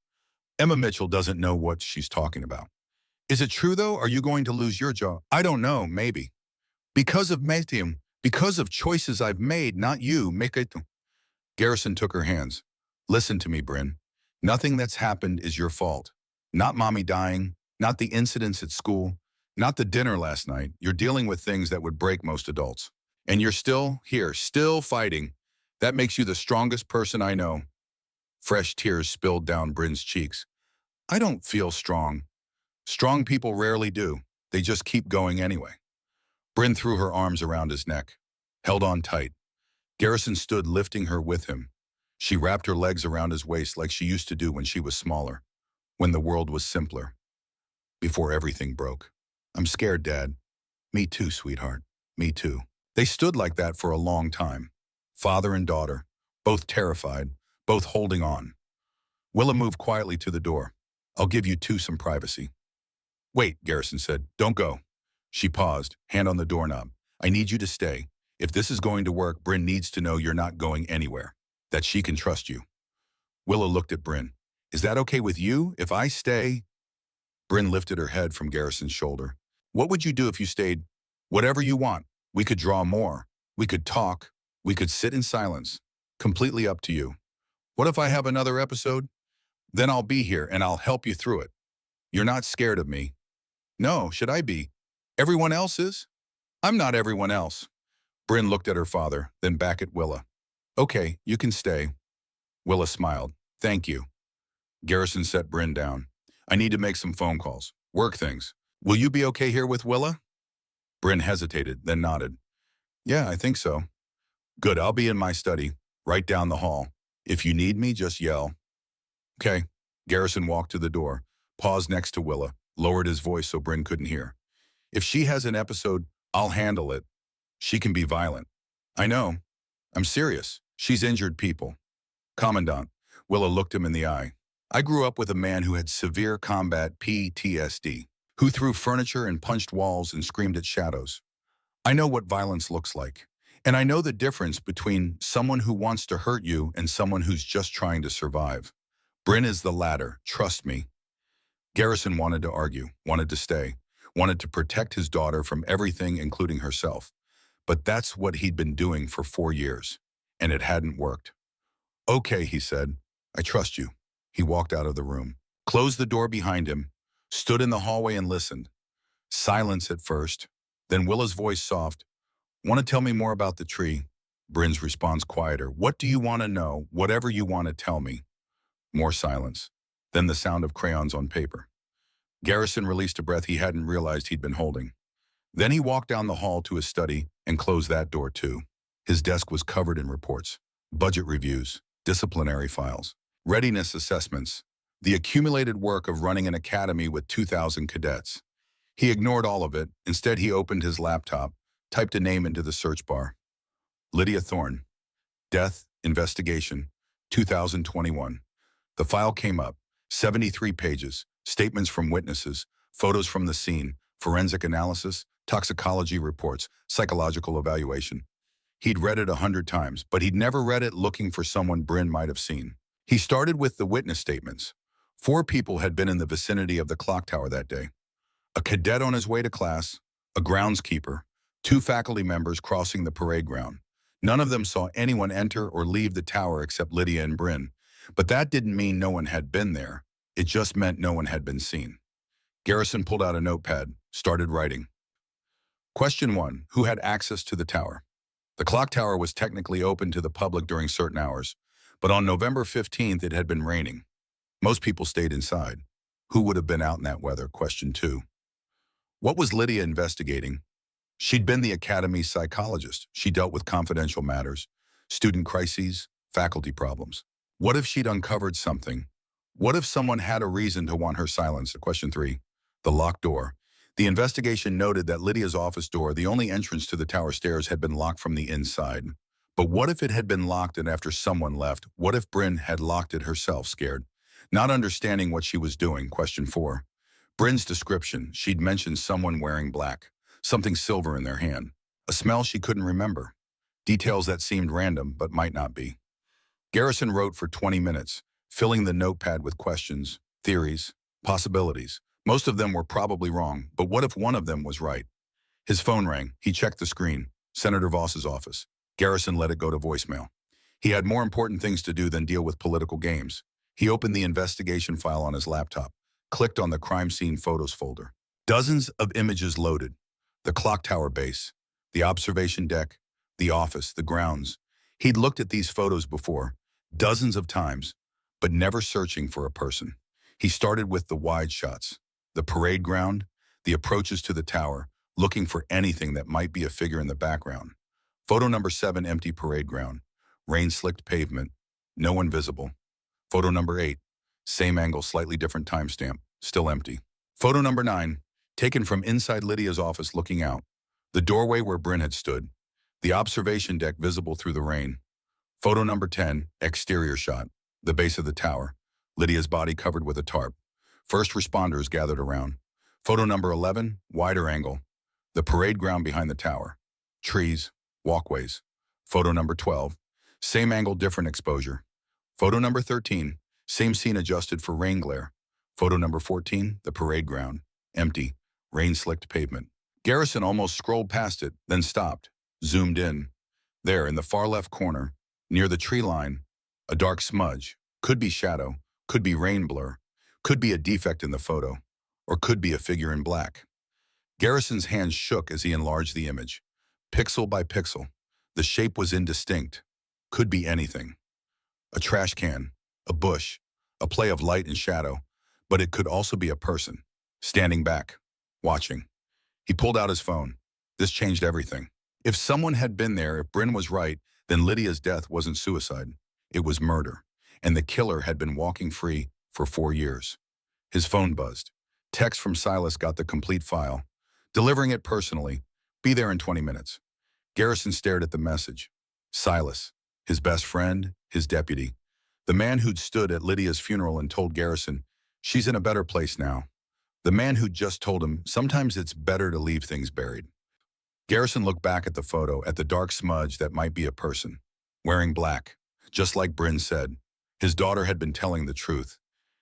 Emma Mitchell doesn't know what she's talking about. Is it true, though? Are you going to lose your job? I don't know, maybe. Because of Matthew, because of choices I've made, not you, make it. Garrison took her hands. Listen to me, Bryn. Nothing that's happened is your fault. Not Mommy dying, not the incidents at school, not the dinner last night. You're dealing with things that would break most adults. And you're still here, still fighting. That makes you the strongest person I know. Fresh tears spilled down Bryn's cheeks. I don't feel strong. Strong people rarely do. They just keep going anyway. Bryn threw her arms around his neck, held on tight. Garrison stood lifting her with him. She wrapped her legs around his waist like she used to do when she was smaller, when the world was simpler, before everything broke. I'm scared, Dad. Me too, sweetheart. Me too. They stood like that for a long time. Father and daughter, both terrified, both holding on. Willa moved quietly to the door. I'll give you two some privacy. Wait, Garrison said. Don't go. She paused, hand on the doorknob. I need you to stay. If this is going to work, Bryn needs to know you're not going anywhere, that she can trust you. Willa looked at Bryn. Is that okay with you if I stay? Bryn lifted her head from Garrison's shoulder. What would you do if you stayed? Whatever you want. We could draw more. We could talk. We could sit in silence. Completely up to you. What if I have another episode? Then I'll be here and I'll help you through it. You're not scared of me. No, should I be? Everyone else is? I'm not everyone else. Bryn looked at her father, then back at Willa. Okay, you can stay. Willa smiled. Thank you. Garrison set Bryn down. I need to make some phone calls. Work things. Will you be okay here with Willa? Bryn hesitated, then nodded. Yeah, I think so. Good, I'll be in my study, right down the hall. If you need me, just yell. Okay. Garrison walked to the door, paused next to Willa, lowered his voice so Bryn couldn't hear. If she has an episode, I'll handle it. She can be violent. I know. I'm serious. She's injured people. Commandant, Willa looked him in the eye. I grew up with a man who had severe combat PTSD, who threw furniture and punched walls and screamed at shadows. I know what violence looks like, And I know the difference between someone who wants to hurt you and someone who's just trying to survive. Bryn is the latter, trust me. Garrison wanted to argue, wanted to stay, wanted to protect his daughter from everything, including herself. But that's what he'd been doing for 4 years, and it hadn't worked. Okay, he said, I trust you. He walked out of the room, closed the door behind him, stood in the hallway and listened. Silence at first, then Willa's voice soft. Want to tell me more about the tree? Bryn's response quieter. What do you want to know? Whatever you want to tell me. More silence. Then the sound of crayons on paper. Garrison released a breath he hadn't realized he'd been holding. Then he walked down the hall to his study and closed that door too. His desk was covered in reports, budget reviews, disciplinary files, readiness assessments, the accumulated work of running an academy with 2,000 cadets. He ignored all of it. Instead, he opened his laptop, typed a name into the search bar. Lydia Thorne. Death, Investigation, 2021. The file came up, 73 pages, statements from witnesses, photos from the scene, forensic analysis, toxicology reports, psychological evaluation. He'd read it 100 times, but he'd never read it looking for someone Bryn might have seen. He started with the witness statements. 4 people had been in the vicinity of the clock tower that day. A cadet on his way to class, a groundskeeper, 2 faculty members crossing the parade ground. None of them saw anyone enter or leave the tower except Lydia and Bryn. But that didn't mean no one had been there. It just meant no one had been seen. Garrison pulled out a notepad, started writing. Question 1. Who had access to the tower? The clock tower was technically open to the public during certain hours, but on November 15th it had been raining. Most people stayed inside. Who would have been out in that weather? Question 2. What was Lydia investigating? She'd been the academy's psychologist. She dealt with confidential matters, student crises, faculty problems. What if she'd uncovered something? What if someone had a reason to want her silenced? Question 3. The locked door. The investigation noted that Lydia's office door, the only entrance to the tower stairs, had been locked from the inside. But what if it had been locked and after someone left? What if Bryn had locked it herself, scared? Not understanding what she was doing. Question 4. Bryn's description. She'd mentioned someone wearing black, something silver in their hand, a smell she couldn't remember. Details that seemed random but might not be. Garrison wrote for 20 minutes, filling the notepad with questions, theories, possibilities. Most of them were probably wrong, but what if one of them was right? His phone rang. He checked the screen. Senator Voss's office. Garrison let it go to voicemail. He had more important things to do than deal with political games. He opened the investigation file on his laptop, clicked on the crime scene photos folder. Dozens of images loaded. The clock tower base, the observation deck, the office, the grounds. He'd looked at these photos before, dozens of times, but never searching for a person. He started with the wide shots, the parade ground, the approaches to the tower, looking for anything that might be a figure in the background. Photo number 7, empty parade ground, rain-slicked pavement, no one visible. Photo number 8, same angle, slightly different timestamp, still empty. Photo number 9, taken from inside Lydia's office looking out, the doorway where Bryn had stood, the observation deck visible through the rain. Photo number 10, exterior shot, the base of the tower, Lydia's body covered with a tarp. First responders gathered around. Photo number 11, wider angle, the parade ground behind the tower, trees, walkways. Photo number 12, same angle, different exposure. Photo number 13, same scene adjusted for rain glare. Photo number 14, the parade ground, empty, rain-slicked pavement. Garrison almost scrolled past it, then stopped, zoomed in. There, in the far left corner, near the tree line, a dark smudge. Could be shadow, could be rain blur, could be a defect in the photo, or could be a figure in black. Garrison's hands shook as he enlarged the image. Pixel by pixel, the shape was indistinct. Could be anything. A trash can, a bush, a play of light and shadow, but it could also be a person, standing back, watching. He pulled out his phone. This changed everything. If someone had been there, if Bryn was right, then Lydia's death wasn't suicide. It was murder, and the killer had been walking free for 4 years. His phone buzzed. Text from Silas got the complete file. Delivering it personally. Be there in 20 minutes. Garrison stared at the message. Silas, his best friend, his deputy. The man who'd stood at Lydia's funeral and told Garrison, she's in a better place now. The man who'd just told him, sometimes it's better to leave things buried. Garrison looked back at the photo, at the dark smudge that might be a person, wearing black. Just like Bryn said, his daughter had been telling the truth.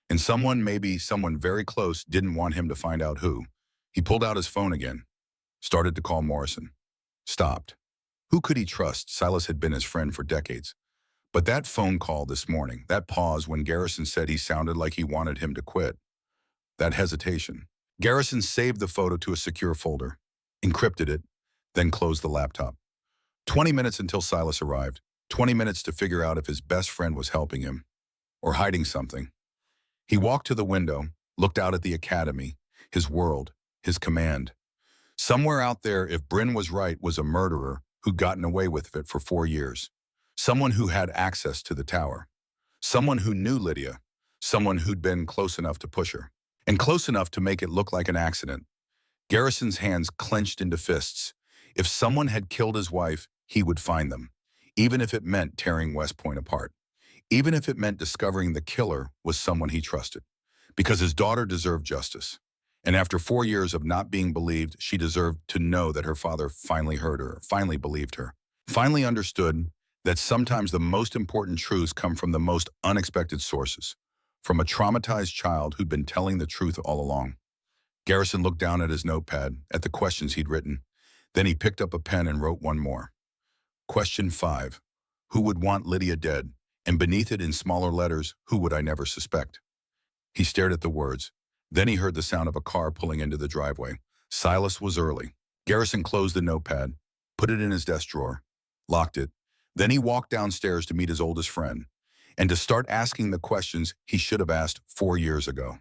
And someone, maybe someone very close, didn't want him to find out who. He pulled out his phone again, started to call Morrison. Stopped. Who could he trust? Silas had been his friend for decades. But that phone call this morning, that pause when Garrison said he sounded like he wanted him to quit, that hesitation. Garrison saved the photo to a secure folder, encrypted it, then closed the laptop. 20 minutes until Silas arrived. 20 minutes to figure out if his best friend was helping him or hiding something. He walked to the window, looked out at the academy, his world, his command. Somewhere out there, if Bryn was right, was a murderer who'd gotten away with it for 4 years. Someone who had access to the tower. Someone who knew Lydia. Someone who'd been close enough to push her. And close enough to make it look like an accident. Garrison's hands clenched into fists. If someone had killed his wife, he would find them. Even if it meant tearing West Point apart. Even if it meant discovering the killer was someone he trusted. Because his daughter deserved justice. And after 4 years of not being believed, she deserved to know that her father finally heard her, finally believed her, finally understood that sometimes the most important truths come from the most unexpected sources, from a traumatized child who'd been telling the truth all along. Garrison looked down at his notepad, at the questions he'd written. Then he picked up a pen and wrote one more. Question 5. Who would want Lydia dead? And beneath it in smaller letters, who would I never suspect? He stared at the words. Then he heard the sound of a car pulling into the driveway. Silas was early. Garrison closed the notepad, put it in his desk drawer, locked it. Then he walked downstairs to meet his oldest friend and to start asking the questions he should have asked 4 years ago.